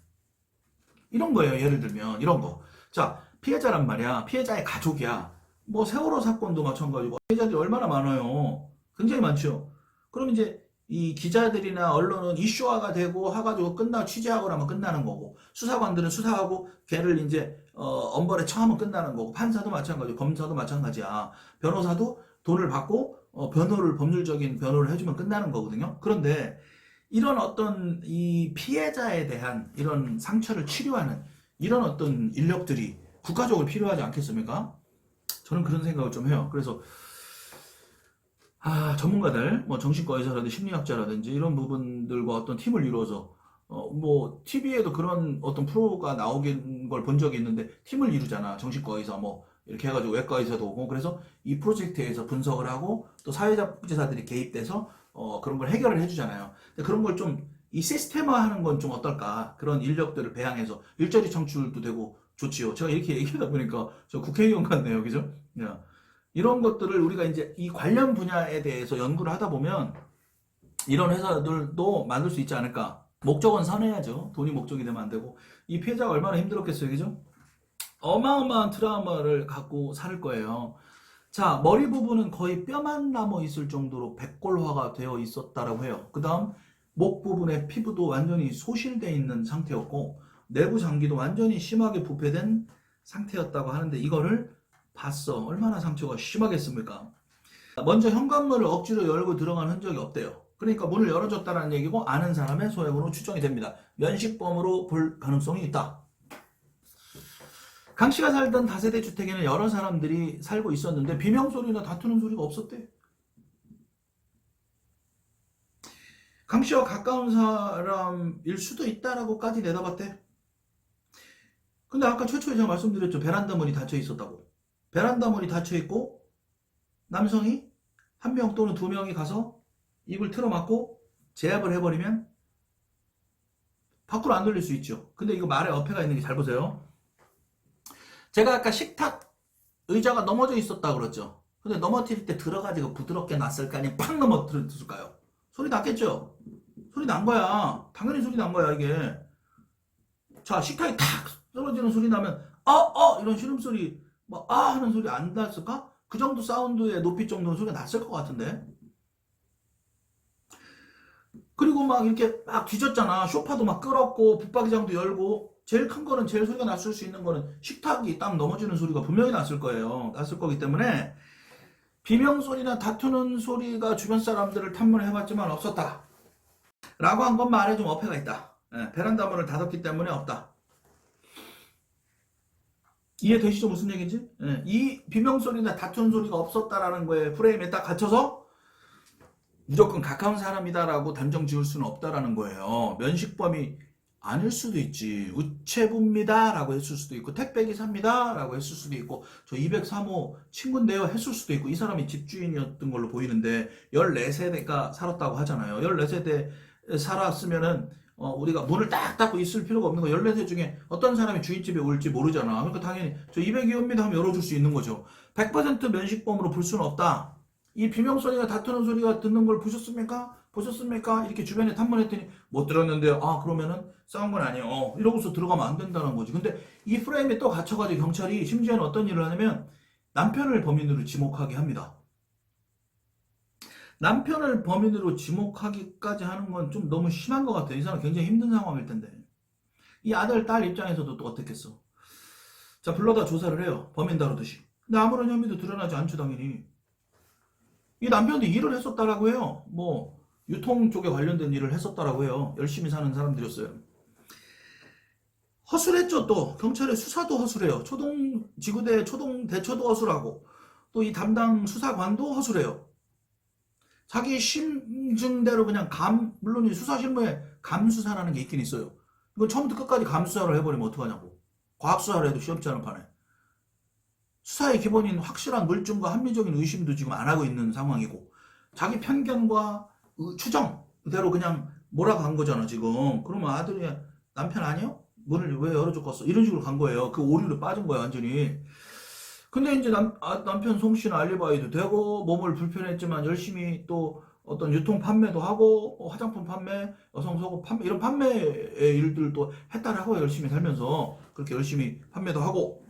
이런 거예요. 예를 들면 이런 거. 자, 피해자란 말이야. 피해자의 가족이야. 뭐 세월호 사건도 마찬가지고 피해자들이 얼마나 많아요. 굉장히 많죠. 그럼 이제 이 기자들이나 언론은 이슈화가 되고 해가지고 끝나고 취재하고 나면 끝나는 거고, 수사관들은 수사하고 걔를 이제 엄벌에 처하면 끝나는 거고, 판사도 마찬가지고 검사도 마찬가지야. 변호사도 돈을 받고 변호를, 법률적인 변호를 해주면 끝나는 거거든요. 그런데 이런 어떤 이 피해자에 대한 이런 상처를 치료하는 이런 어떤 인력들이 국가적으로 필요하지 않겠습니까? 저는 그런 생각을 좀 해요. 그래서 전문가들, 뭐 정신과 의사라든지 심리학자라든지 이런 부분들과 어떤 팀을 이루어서 뭐 TV에도 그런 어떤 프로가 나오는 걸 본 적이 있는데, 팀을 이루잖아. 정신과 의사 뭐 이렇게 해가지고 외과 의사도 오고, 그래서 이 프로젝트에서 분석을 하고 또 사회복지사들이 개입돼서 그런 걸 해결을 해주잖아요. 근데 그런 걸 좀 이 시스템화하는 건 좀 어떨까? 그런 인력들을 배양해서 일자리 창출도 되고 좋지요. 제가 이렇게 얘기하다 보니까 저 국회의원 같네요, 그죠? 야, 이런 것들을 우리가 이제 이 관련 분야에 대해서 연구를 하다 보면 이런 회사들도 만들 수 있지 않을까. 목적은 선해야죠. 돈이 목적이 되면 안 되고. 이 피해자가 얼마나 힘들었겠어요, 그죠? 어마어마한 트라우마를 갖고 살 거예요. 자, 머리 부분은 거의 뼈만 남아 있을 정도로 백골화가 되어 있었다라고 해요. 그 다음 목 부분의 피부도 완전히 소실되어 있는 상태였고, 내부 장기도 완전히 심하게 부패된 상태였다고 하는데, 이거를 봤어. 얼마나 상처가 심하겠습니까? 먼저 현관문을 억지로 열고 들어간 흔적이 없대요. 그러니까 문을 열어줬다는 얘기고, 아는 사람의 소행으로 추정이 됩니다. 면식범으로 볼 가능성이 있다. 강 씨가 살던 다세대 주택에는 여러 사람들이 살고 있었는데 비명소리나 다투는 소리가 없었대. 강 씨와 가까운 사람일 수도 있다라고까지 내다봤대. 근데 아까 최초에 제가 말씀드렸죠. 베란다 문이 닫혀 있었다고. 베란다 문이 닫혀 있고 남성이 한 명 또는 두 명이 가서 입을 틀어막고 제압을 해버리면 밖으로 안 돌릴 수 있죠. 근데 이거 말에 어폐가 있는 게, 잘 보세요. 제가 아까 식탁 의자가 넘어져 있었다 그랬죠. 근데 넘어뜨릴 때 들어가지고 부드럽게 놨을까, 아니면 팍 넘어뜨렸을까요? 소리 났겠죠? 소리 난 거야. 당연히 소리 난 거야, 이게. 자, 식탁이 탁 떨어지는 소리 나면 이런 신음소리, 뭐 하는 소리 안 났을까? 그 정도 사운드의 높이 정도는 소리가 났을 것 같은데. 그리고 막 이렇게 막 뒤졌잖아. 소파도 막 끌었고 붙박이장도 열고. 제일 큰 거는, 제일 소리가 났을 수 있는 거는 식탁이 딱 넘어지는 소리가 분명히 났을 거예요. 났을 거기 때문에 비명 소리나 다투는 소리가 주변 사람들을 탐문을 해봤지만 없었다 라고 한 건 말에 좀 어폐가 있다. 베란다 문을 닫았기 때문에 없다. 이해되시죠? 무슨 얘기인지? 이 비명 소리나 다투는 소리가 없었다라는 거에 프레임에 딱 갇혀서 무조건 가까운 사람이다라고 단정 지을 수는 없다라는 거예요. 면식범이 아닐 수도 있지. 우체부입니다 라고 했을 수도 있고, 택배기사입니다 라고 했을 수도 있고, 저 203호 친구인데요 했을 수도 있고, 이 사람이 집주인이었던 걸로 보이는데 14세대가 살았다고 하잖아요. 14세대 살았으면은 우리가 문을 딱 닫고 있을 필요가 없는 거. 14세 중에 어떤 사람이 주인집에 올지 모르잖아. 그러니까 당연히 저 202호입니다 하면 열어줄 수 있는 거죠. 100% 면식범으로 볼 수는 없다. 이 비명소리가, 다투는 소리가 듣는 걸 보셨습니까? 보셨습니까? 이렇게 주변에 탐문했더니 못 들었는데요. 그러면은 싸운 건 아니에요. 이러고서 들어가면 안 된다는 거지. 근데 이 프레임에 또 갇혀가지고 경찰이 심지어는 어떤 일을 하냐면 남편을 범인으로 지목하게 합니다. 남편을 범인으로 지목하기까지 하는 건 좀 너무 심한 것 같아요. 이 사람 굉장히 힘든 상황일 텐데. 이 아들, 딸 입장에서도 또 어떻겠어. 자, 불러다 조사를 해요. 범인 다루듯이. 근데 아무런 혐의도 드러나지 않죠, 당연히. 이 남편도 일을 했었다라고 해요. 뭐 유통 쪽에 관련된 일을 했었다라고 해요. 열심히 사는 사람들이었어요. 허술했죠. 또 경찰의 수사도 허술해요. 지구대 대처도 허술하고, 또 이 담당 수사관도 허술해요. 자기 심증대로 그냥 물론 이 수사실무에 감수사라는 게 있긴 있어요. 이건 처음부터 끝까지 감수사를 해버리면 어떡하냐고. 과학수사를 해도 시험치 않은 판에. 수사의 기본인 확실한 물증과 합리적인 의심도 지금 안 하고 있는 상황이고, 자기 편견과 추정 그대로 그냥 몰아간 거잖아 지금. 그러면 아들이 남편 아니요? 문을 왜 열어줬겠어? 이런 식으로 간 거예요. 그 오류로 빠진 거야 완전히. 근데 이제 남편 송씨는 알리바이도 되고, 몸을 불편했지만 열심히 또 어떤 유통 판매도 하고, 화장품 판매, 여성 속옷 판매, 이런 판매의 일들도 했다라고 열심히 살면서 그렇게 열심히 판매도 하고,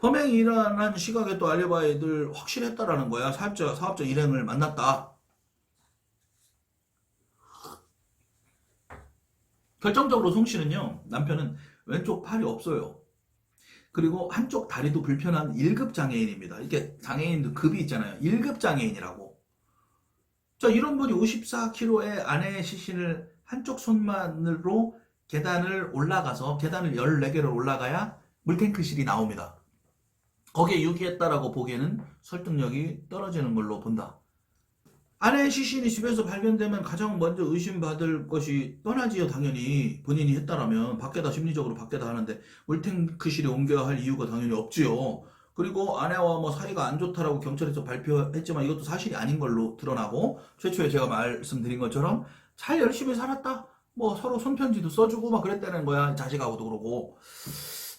범행이 일어난 시각에 또 알리바이들 확실했다라는 거야. 사업자 일행을 만났다. 결정적으로 송 씨는요, 남편은 왼쪽 팔이 없어요. 그리고 한쪽 다리도 불편한 1급 장애인입니다. 이게 장애인도 급이 있잖아요. 1급 장애인이라고. 자, 이런 분이 54kg의 아내의 시신을 한쪽 손만으로 계단을 올라가서 계단을 14개를 올라가야 물탱크실이 나옵니다. 거기에 유기했다라고 보기에는 설득력이 떨어지는 걸로 본다. 아내의 시신이 집에서 발견되면 가장 먼저 의심받을 것이 뻔하지요. 당연히 본인이 했다라면 심리적으로 밖에다 하는데 물탱크실에 옮겨야 할 이유가 당연히 없지요. 그리고 아내와 뭐 사이가 안 좋다라고 경찰에서 발표했지만 이것도 사실이 아닌 걸로 드러나고, 최초에 제가 말씀드린 것처럼 잘 열심히 살았다, 뭐 서로 손편지도 써주고 막 그랬다는 거야. 자식하고도 그러고.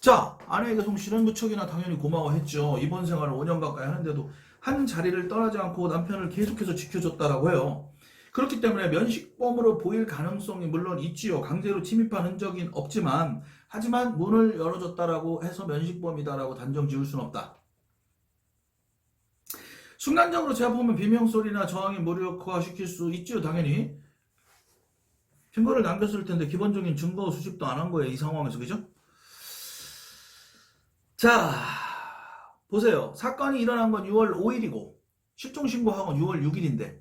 자, 아내에게 송 씨는 무척이나 당연히 고마워했죠. 입원 생활을 5년 가까이 하는데도 한 자리를 떠나지 않고 남편을 계속해서 지켜줬다라고 해요. 그렇기 때문에 면식범으로 보일 가능성이 물론 있지요. 강제로 침입한 흔적은 없지만, 하지만 문을 열어줬다라고 해서 면식범이다라고 단정 지을 수는 없다. 순간적으로 제압하면 비명소리나 저항이 무력화시킬 수 있지요. 당연히. 증거를 남겼을 텐데 기본적인 증거 수집도 안 한 거예요. 이 상황에서. 그죠? 자, 보세요. 사건이 일어난 건 6월 5일이고 실종 신고한 건 6월 6일인데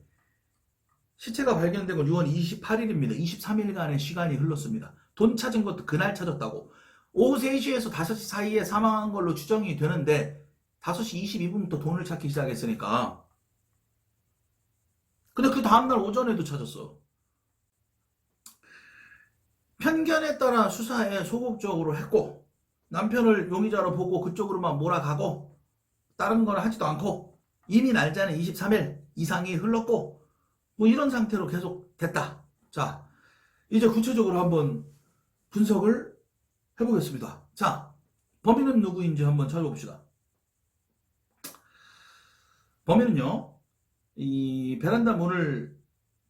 시체가 발견된 건 6월 28일입니다. 23일간의 시간이 흘렀습니다. 돈 찾은 것도 그날 찾았다고. 오후 3시에서 5시 사이에 사망한 걸로 추정이 되는데 5시 22분부터 돈을 찾기 시작했으니까. 근데 그 다음날 오전에도 찾았어. 편견에 따라 수사에 소극적으로 했고, 남편을 용의자로 보고 그쪽으로만 몰아가고, 다른 건 하지도 않고, 이미 날짜는 23일 이상이 흘렀고, 뭐 이런 상태로 계속 됐다. 자, 이제 구체적으로 한번 분석을 해보겠습니다. 자, 범인은 누구인지 한번 찾아봅시다. 범인은요, 이 베란다 문을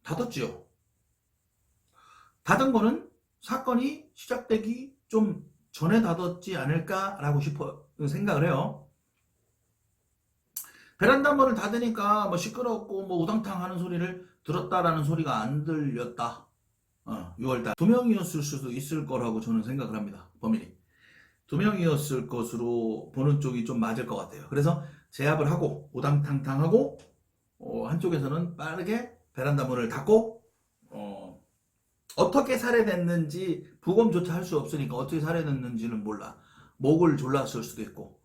닫았지요. 닫은 거는 사건이 시작되기 좀 전에 닫았지 않을까라고 생각을 해요. 베란다 문을 닫으니까 뭐 시끄럽고 뭐 우당탕 하는 소리를 들었다라는 소리가 안 들렸다. 6월달 2명이었을 수도 있을 거라고 저는 생각을 합니다. 범인이 2명이었을 것으로 보는 쪽이 좀 맞을 것 같아요. 그래서 제압을 하고 우당탕탕하고 한쪽에서는 빠르게 베란다 문을 닫고 어떻게 살해됐는지 부검조차 할 수 없으니까 어떻게 살해됐는지는 몰라. 목을 졸랐을 수도 있고.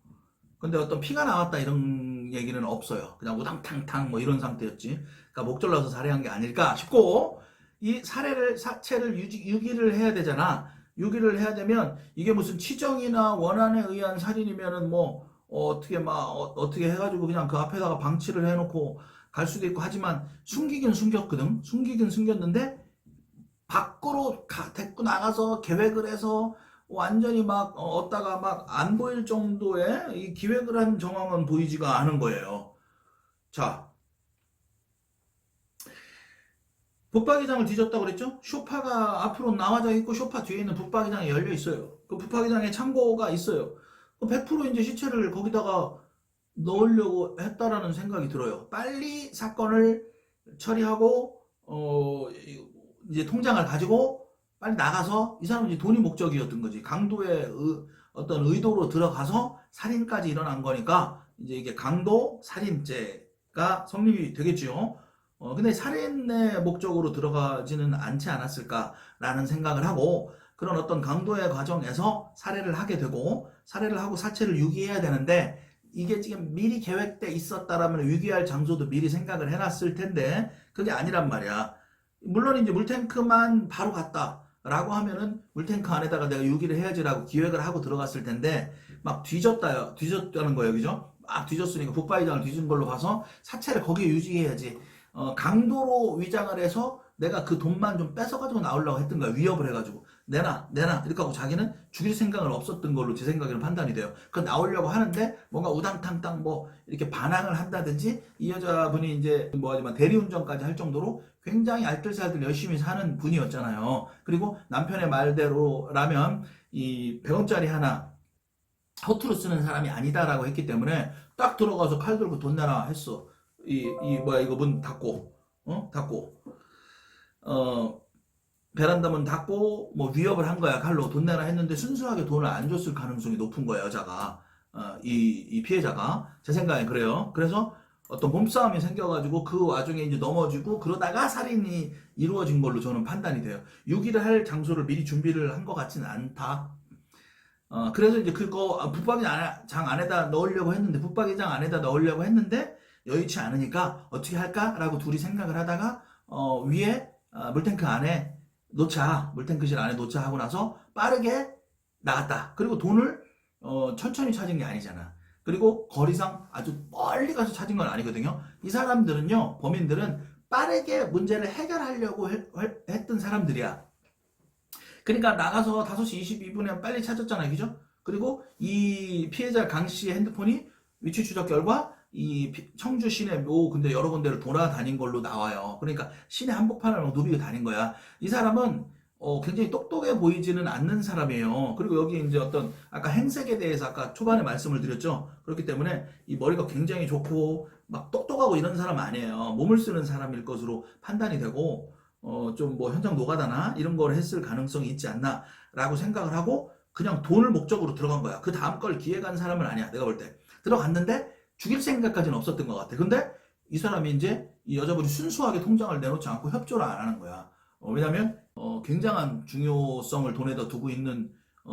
근데 어떤 피가 나왔다 이런 얘기는 없어요. 그냥 우당탕탕 뭐 이런 상태였지. 그러니까 목 졸라서 살해한 게 아닐까 싶고, 이 사체를 유기를 해야 되잖아. 유기를 해야 되면 이게 무슨 치정이나 원한에 의한 살인이면은 뭐 어떻게 해가지고 그냥 그 앞에다가 방치를 해놓고 갈 수도 있고, 하지만 숨기긴 숨겼거든. 숨기긴 숨겼는데 밖으로 데리고 나가서 계획을 해서 완전히 막 얻다가 막 안 보일 정도의 이 기획을 한 정황은 보이지가 않은 거예요. 자, 붙박이장을 뒤졌다고 그랬죠? 소파가 앞으로 나와져 있고 소파 뒤에 있는 붙박이장이 열려 있어요. 그 붙박이장에 창고가 있어요. 100% 이제 시체를 거기다가 넣으려고 했다라는 생각이 들어요. 빨리 사건을 처리하고 이제 통장을 가지고 빨리 나가서, 이 사람은 이제 돈이 목적이었던 거지. 강도의 어떤 의도로 들어가서 살인까지 일어난 거니까 이제 이게 강도 살인죄가 성립이 되겠죠. 근데 살인의 목적으로 들어가지는 않지 않았을까라는 생각을 하고, 그런 어떤 강도의 과정에서 살해를 하게 되고, 살해를 하고 사체를 유기해야 되는데, 이게 지금 미리 계획돼 있었다라면 유기할 장소도 미리 생각을 해놨을 텐데 그게 아니란 말이야. 물론 이제 물탱크만 바로 갔다라고 하면은 물탱크 안에다가 내가 유기를 해야지라고 기획을 하고 들어갔을 텐데, 막 뒤졌다는 거예요. 그죠? 막 뒤졌으니까 붙박이장을 뒤진 걸로 봐서 사체를 거기에 유지해야지. 강도로 위장을 해서 내가 그 돈만 좀 뺏어가지고 나오려고 했던 거야. 위협을 해가지고 내놔 이렇게 하고 자기는 죽일 생각은 없었던 걸로 제 생각에는 판단이 돼요. 그 나오려고 하는데 뭔가 우당탕탕 뭐 이렇게 반항을 한다든지, 이 여자분이 이제 뭐하지만 대리운전까지 할 정도로 굉장히 알뜰살뜰 열심히 사는 분이었잖아요. 그리고 남편의 말대로라면 이 100원짜리 하나 허투루 쓰는 사람이 아니다라고 했기 때문에 딱 들어가서 칼 들고 돈 내놔 했어. 뭐야 이거 문 닫고 닫고 베란다 문 닫고 뭐 위협을 한 거야. 칼로 돈 내라 했는데 순수하게 돈을 안 줬을 가능성이 높은 거야. 여자가 이 피해자가 제 생각엔 그래요. 그래서 어떤 몸싸움이 생겨가지고 그 와중에 이제 넘어지고 그러다가 살인이 이루어진 걸로 저는 판단이 돼요. 유기를 할 장소를 미리 준비를 한 것 같지는 않다. 그래서 이제 그거 붙박이장 안에다 넣으려고 했는데 붙박이장 안에다 넣으려고 했는데 여의치 않으니까 어떻게 할까라고 둘이 생각을 하다가 위에 물탱크 안에 놓자, 물탱크실 안에 놓자 하고 나서 빠르게 나갔다. 그리고 돈을 천천히 찾은 게 아니잖아. 그리고 거리상 아주 멀리 가서 찾은 건 아니거든요. 이 사람들은요, 범인들은 빠르게 문제를 해결하려고 했던 사람들이야. 그러니까 나가서 5시 22분에 빨리 찾았잖아요. 그죠? 그리고 이 피해자 강 씨의 핸드폰이 위치 추적 결과 이 청주 시내 묘 근데 여러 군데를 돌아다닌 걸로 나와요. 그러니까 시내 한복판을 막 누비고 다닌 거야. 이 사람은 굉장히 똑똑해 보이지는 않는 사람이에요. 그리고 여기 이제 어떤 아까 행색에 대해서 아까 초반에 말씀을 드렸죠. 그렇기 때문에 이 머리가 굉장히 좋고 막 똑똑하고 이런 사람 아니에요. 몸을 쓰는 사람일 것으로 판단이 되고 좀 뭐 현장 노가다나 이런 걸 했을 가능성이 있지 않나 라고 생각을 하고 그냥 돈을 목적으로 들어간 거야. 그 다음 걸 기획한 사람은 아니야. 내가 볼 때. 들어갔는데 죽일 생각까지는 없었던 것 같아. 근데 이 사람이 이제 이 여자분이 순수하게 통장을 내놓지 않고 협조를 안 하는 거야. 왜냐면 굉장한 중요성을 돈에다 두고 있는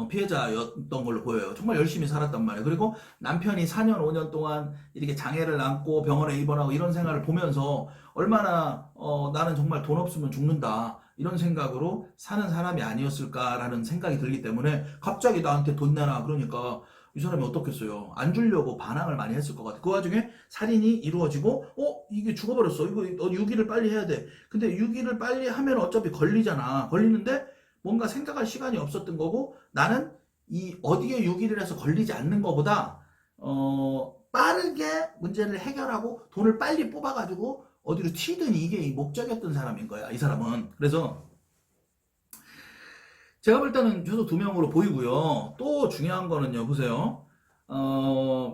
피해자였던 걸로 보여요. 정말 열심히 살았단 말이에요. 그리고 남편이 4년, 5년 동안 이렇게 장애를 안고 병원에 입원하고 이런 생활을 보면서 얼마나 나는 정말 돈 없으면 죽는다 이런 생각으로 사는 사람이 아니었을까라는 생각이 들기 때문에 갑자기 나한테 돈 내놔 그러니까 이 사람이 어떻겠어요? 안 주려고 반항을 많이 했을 것 같아. 그 와중에 살인이 이루어지고 이게 죽어버렸어. 이거 유기를 빨리 해야 돼. 근데 유기를 빨리 하면 어차피 걸리잖아. 걸리는데 뭔가 생각할 시간이 없었던 거고 나는 이 어디에 유기를 해서 걸리지 않는 것보다 빠르게 문제를 해결하고 돈을 빨리 뽑아가지고 어디로 튀든 이게 이 목적이었던 사람인 거야. 이 사람은. 그래서 제가 볼 때는 최소 2명으로 보이고요. 또 중요한 거는요. 보세요.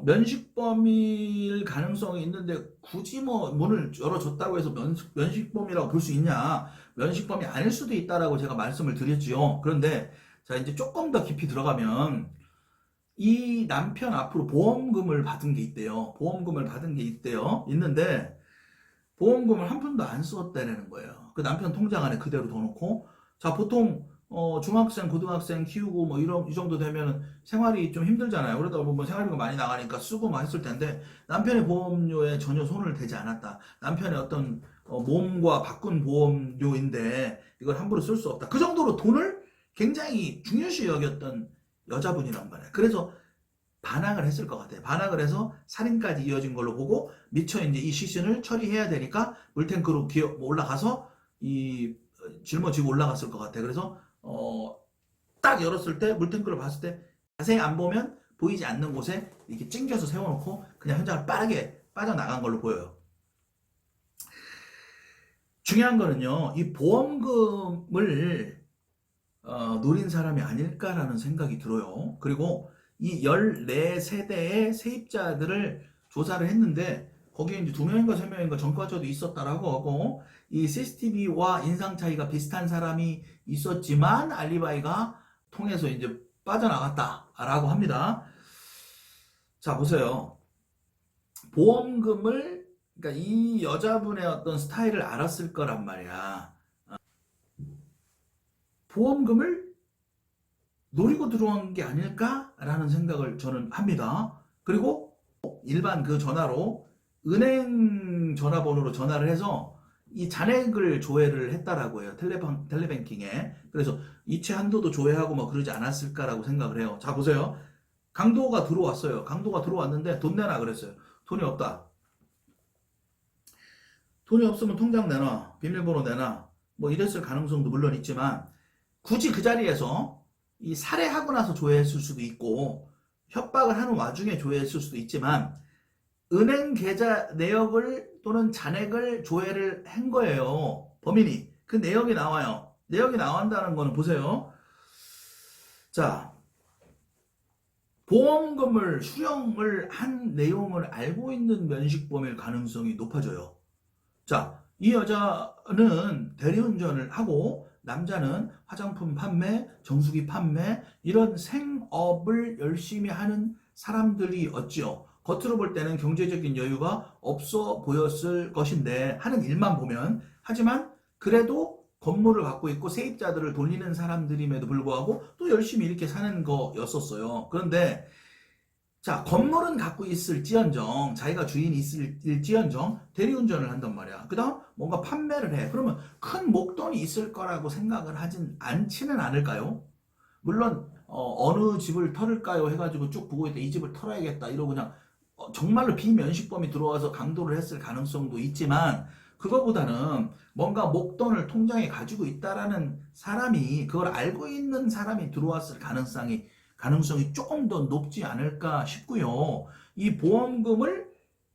면식범일 가능성이 있는데 굳이 뭐 문을 열어줬다고 해서 면식범이라고 볼 수 있냐? 면식범이 아닐 수도 있다라고 제가 말씀을 드렸지요. 그런데 자 이제 조금 더 깊이 들어가면 이 남편 앞으로 보험금을 받은 게 있대요. 보험금을 받은 게 있대요. 있는데 보험금을 한 푼도 안 썼다는 거예요. 그 남편 통장 안에 그대로 넣어놓고 자 보통 중학생, 고등학생 키우고 뭐 이 정도 되면 생활이 좀 힘들잖아요. 그러다 보면 뭐 생활비가 많이 나가니까 쓰고 막 했을 텐데 남편의 보험료에 전혀 손을 대지 않았다. 남편의 어떤 몸과 바꾼 보험료인데 이걸 함부로 쓸 수 없다. 그 정도로 돈을 굉장히 중요시 여겼던 여자분이란 말이에요. 그래서 반항을 했을 것 같아요. 반항을 해서 살인까지 이어진 걸로 보고 미처 이제 이 시신을 처리해야 되니까 물탱크로 올라가서 이 짊어지고 올라갔을 것 같아요. 그래서 딱 열었을 때 물탱크를 봤을 때 자세히 안 보면 보이지 않는 곳에 이렇게 찡겨서 세워놓고 그냥 현장을 빠르게 빠져나간 걸로 보여요. 중요한 거는요. 이 보험금을 노린 사람이 아닐까라는 생각이 들어요. 그리고 이 14세대의 세입자들을 조사를 했는데 거기에 이제 2명인가 3명인가 전과자도 있었다라고 하고 이 CCTV와 인상 차이가 비슷한 사람이 있었지만 알리바이가 통해서 이제 빠져나갔다라고 합니다. 자 보세요. 보험금을 그러니까 이 여자분의 어떤 스타일을 알았을 거란 말이야. 보험금을 노리고 들어온 게 아닐까라는 생각을 저는 합니다. 그리고 일반 그 전화로 은행 전화번호로 전화를 해서 이 잔액을 조회를 했다라고 해요. 텔레뱅킹에. 그래서 이체 한도도 조회하고 뭐 그러지 않았을까라고 생각을 해요. 자 보세요. 강도가 들어왔어요. 강도가 들어왔는데 돈 내놔 그랬어요. 돈이 없다. 돈이 없으면 통장 내놔. 비밀번호 내놔. 뭐 이랬을 가능성도 물론 있지만 굳이 그 자리에서 이 살해하고 나서 조회했을 수도 있고 협박을 하는 와중에 조회했을 수도 있지만 은행 계좌 내역을 또는 잔액을 조회를 한 거예요. 범인이. 그 내역이 나와요. 내역이 나온다는 거는 보세요. 자, 보험금을 수령을 한 내용을 알고 있는 면식범일 가능성이 높아져요. 자, 이 여자는 대리운전을 하고 남자는 화장품 판매, 정수기 판매 이런 생업을 열심히 하는 사람들이었지요. 겉으로 볼 때는 경제적인 여유가 없어 보였을 것인데 하는 일만 보면 하지만 그래도 건물을 갖고 있고 세입자들을 돌리는 사람들임에도 불구하고 또 열심히 이렇게 사는 거였었어요. 그런데 자, 건물은 갖고 있을지언정, 자기가 주인이 있을지언정 대리운전을 한단 말이야. 그 다음 뭔가 판매를 해. 그러면 큰 목돈이 있을 거라고 생각을 하진 않지는 않을까요? 물론 어느 집을 털을까요 해가지고 쭉 보고 있다. 이 집을 털어야겠다 이러고 그냥 정말로 비면식범이 들어와서 강도를 했을 가능성도 있지만 그거보다는 뭔가 목돈을 통장에 가지고 있다라는 사람이 그걸 알고 있는 사람이 들어왔을 가능성이 조금 더 높지 않을까 싶고요. 이 보험금을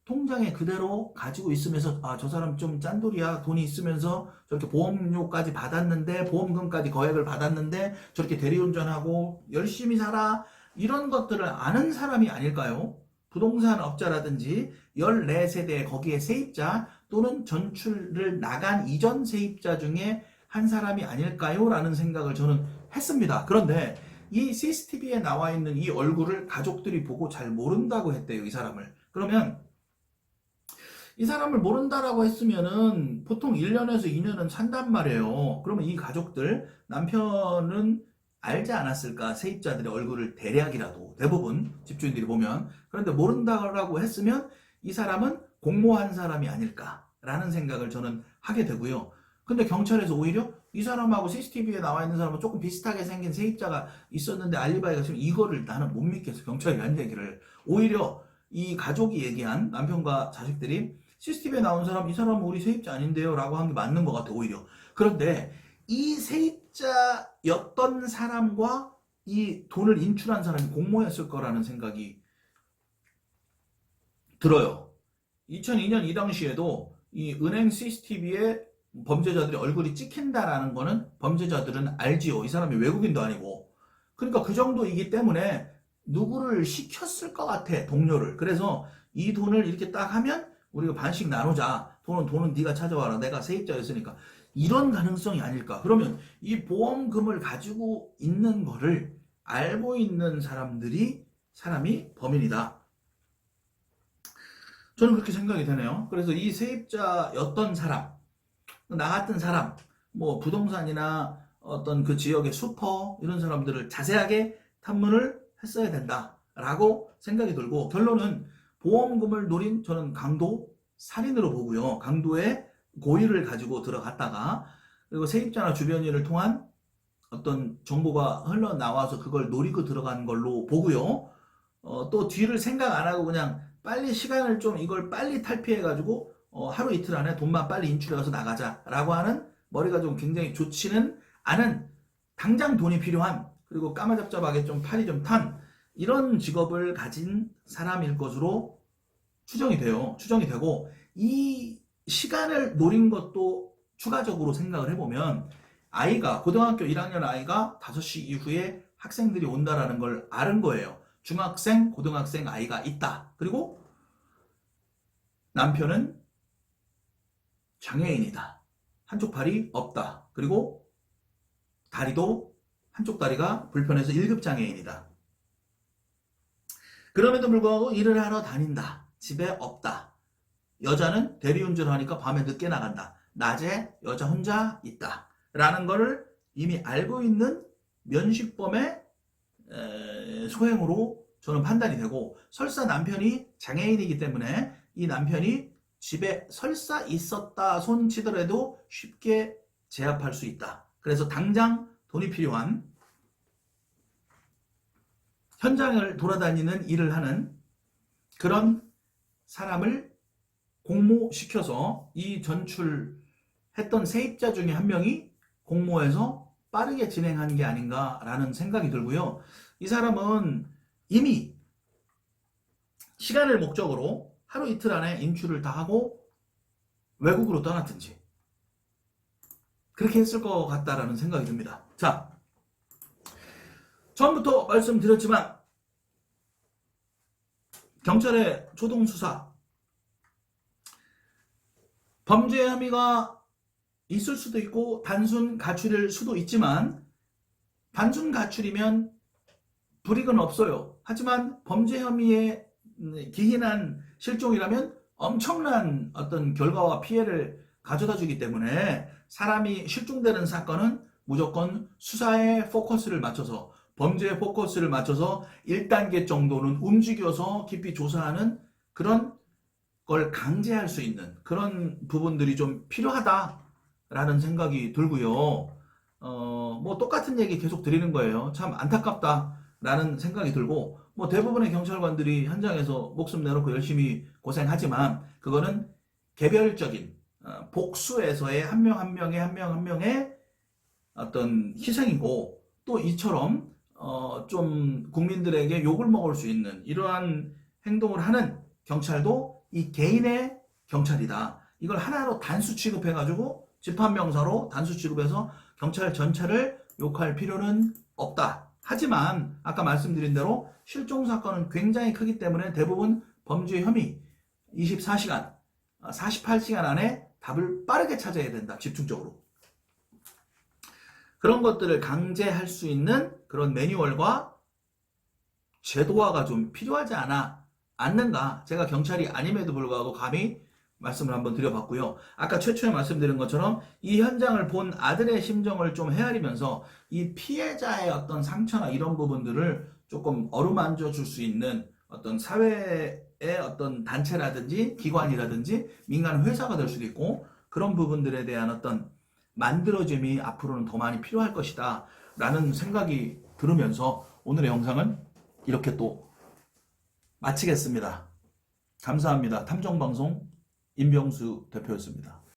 통장에 그대로 가지고 있으면서 아, 저 사람 좀 짠돌이야. 돈이 있으면서 저렇게 보험료까지 받았는데 보험금까지 거액을 받았는데 저렇게 대리운전하고 열심히 살아. 이런 것들을 아는 사람이 아닐까요? 부동산 업자라든지 14세대 거기에 세입자 또는 전출을 나간 이전 세입자 중에 한 사람이 아닐까요? 라는 생각을 저는 했습니다. 그런데 이 CCTV에 나와 있는 이 얼굴을 가족들이 보고 잘 모른다고 했대요, 이 사람을. 그러면 이 사람을 모른다라고 했으면은 보통 1년에서 2년은 산단 말이에요. 그러면 이 가족들, 남편은 알지 않았을까? 세입자들의 얼굴을 대략이라도 대부분 집주인들이 보면. 그런데 모른다라고 했으면 이 사람은 공모한 사람이 아닐까라는 생각을 저는 하게 되고요. 근데 경찰에서 오히려 이 사람하고 CCTV에 나와 있는 사람은 조금 비슷하게 생긴 세입자가 있었는데 알리바이가 지금 이거를 나는 못 믿겠어. 경찰이 한 얘기를. 오히려 이 가족이 얘기한 남편과 자식들이 CCTV에 나온 사람, 이 사람은 우리 세입자 아닌데요 라고 한 게 맞는 것 같아, 오히려. 그런데 이 세입자였던 사람과 이 돈을 인출한 사람이 공모했을 거라는 생각이 들어요. 2002년 이 당시에도 이 은행 CCTV에 범죄자들의 얼굴이 찍힌다라는 거는 범죄자들은 알지요. 이 사람이 외국인도 아니고. 그러니까 그 정도이기 때문에 누구를 시켰을 것 같아, 동료를. 그래서 이 돈을 이렇게 딱 하면 우리가 반씩 나누자. 돈은 네가 찾아와라. 내가 세입자였으니까. 이런 가능성이 아닐까. 그러면 이 보험금을 가지고 있는 거를 알고 있는 사람이 범인이다. 저는 그렇게 생각이 되네요. 그래서 이 세입자였던 사람, 나 같은 사람, 뭐 부동산이나 어떤 그 지역의 슈퍼 이런 사람들을 자세하게 탐문을 했어야 된다라고 생각이 들고 결론은 보험금을 노린 저는 강도 살인으로 보고요. 강도의 고의를 가지고 들어갔다가 그리고 세입자나 주변인을 통한 어떤 정보가 흘러나와서 그걸 노리고 들어간 걸로 보고요. 또 뒤를 생각 안 하고 그냥 빨리 시간을 좀 이걸 빨리 탈피해가지고 하루 이틀 안에 돈만 빨리 인출해서 나가자라고 하는 머리가 좀 굉장히 좋지는 않은 당장 돈이 필요한 그리고 까마잡잡하게 좀 팔이 좀 탄 이런 직업을 가진 사람일 것으로 추정이 되고 이 시간을 노린 것도 추가적으로 생각을 해보면 아이가 고등학교 1학년 아이가 5시 이후에 학생들이 온다라는 걸 아는 거예요. 중학생, 고등학생 아이가 있다. 그리고 남편은 장애인이다. 한쪽 팔이 없다. 그리고 다리도 한쪽 다리가 불편해서 1급 장애인이다. 그럼에도 불구하고 일을 하러 다닌다. 집에 없다. 여자는 대리운전을 하니까 밤에 늦게 나간다. 낮에 여자 혼자 있다. 라는 거를 이미 알고 있는 면식범의 소행으로 저는 판단이 되고 설사 남편이 장애인이기 때문에 이 남편이 집에 설사 있었다 손치더라도 쉽게 제압할 수 있다. 그래서 당장 돈이 필요한 현장을 돌아다니는 일을 하는 그런 사람을 공모시켜서 이 전출했던 세입자 중에 한 명이 공모해서 빠르게 진행한 게 아닌가라는 생각이 들고요. 이 사람은 이미 시간을 목적으로 하루 이틀 안에 인출을 다 하고 외국으로 떠났든지 그렇게 했을 것 같다라는 생각이 듭니다. 자, 처음부터 말씀드렸지만 경찰의 초동 수사. 범죄 혐의가 있을 수도 있고 단순 가출일 수도 있지만 단순 가출이면 불이익은 없어요. 하지만 범죄 혐의에 기인한 실종이라면 엄청난 어떤 결과와 피해를 가져다 주기 때문에 사람이 실종되는 사건은 무조건 수사에 포커스를 맞춰서 범죄에 포커스를 맞춰서 1단계 정도는 움직여서 깊이 조사하는 그런 걸 강제할 수 있는 그런 부분들이 좀 필요하다라는 생각이 들고요. 뭐 똑같은 얘기 계속 드리는 거예요. 참 안타깝다라는 생각이 들고 뭐 대부분의 경찰관들이 현장에서 목숨 내놓고 열심히 고생하지만 그거는 개별적인 복수에서의 한 명 한 명의 어떤 희생이고 또 이처럼 좀 국민들에게 욕을 먹을 수 있는 이러한 행동을 하는 경찰도 이 개인의 경찰이다. 이걸 하나로 단수 취급해가지고 집합명사로 단수 취급해서 경찰 전체를 욕할 필요는 없다. 하지만 아까 말씀드린 대로 실종 사건은 굉장히 크기 때문에 대부분 범죄 혐의 24시간, 48시간 안에 답을 빠르게 찾아야 된다. 집중적으로. 그런 것들을 강제할 수 있는 그런 매뉴얼과 제도화가 좀 필요하지 않는가. 제가 경찰이 아님에도 불구하고 감히 말씀을 한번 드려봤고요. 아까 최초에 말씀드린 것처럼 이 현장을 본 아들의 심정을 좀 헤아리면서 이 피해자의 어떤 상처나 이런 부분들을 조금 어루만져 줄 수 있는 어떤 사회의 어떤 단체라든지 기관이라든지 민간 회사가 될 수도 있고 그런 부분들에 대한 어떤 만들어짐이 앞으로는 더 많이 필요할 것이다 라는 생각이 들으면서 오늘의 영상은 이렇게 또 마치겠습니다. 감사합니다. 탐정방송 임병수 대표였습니다.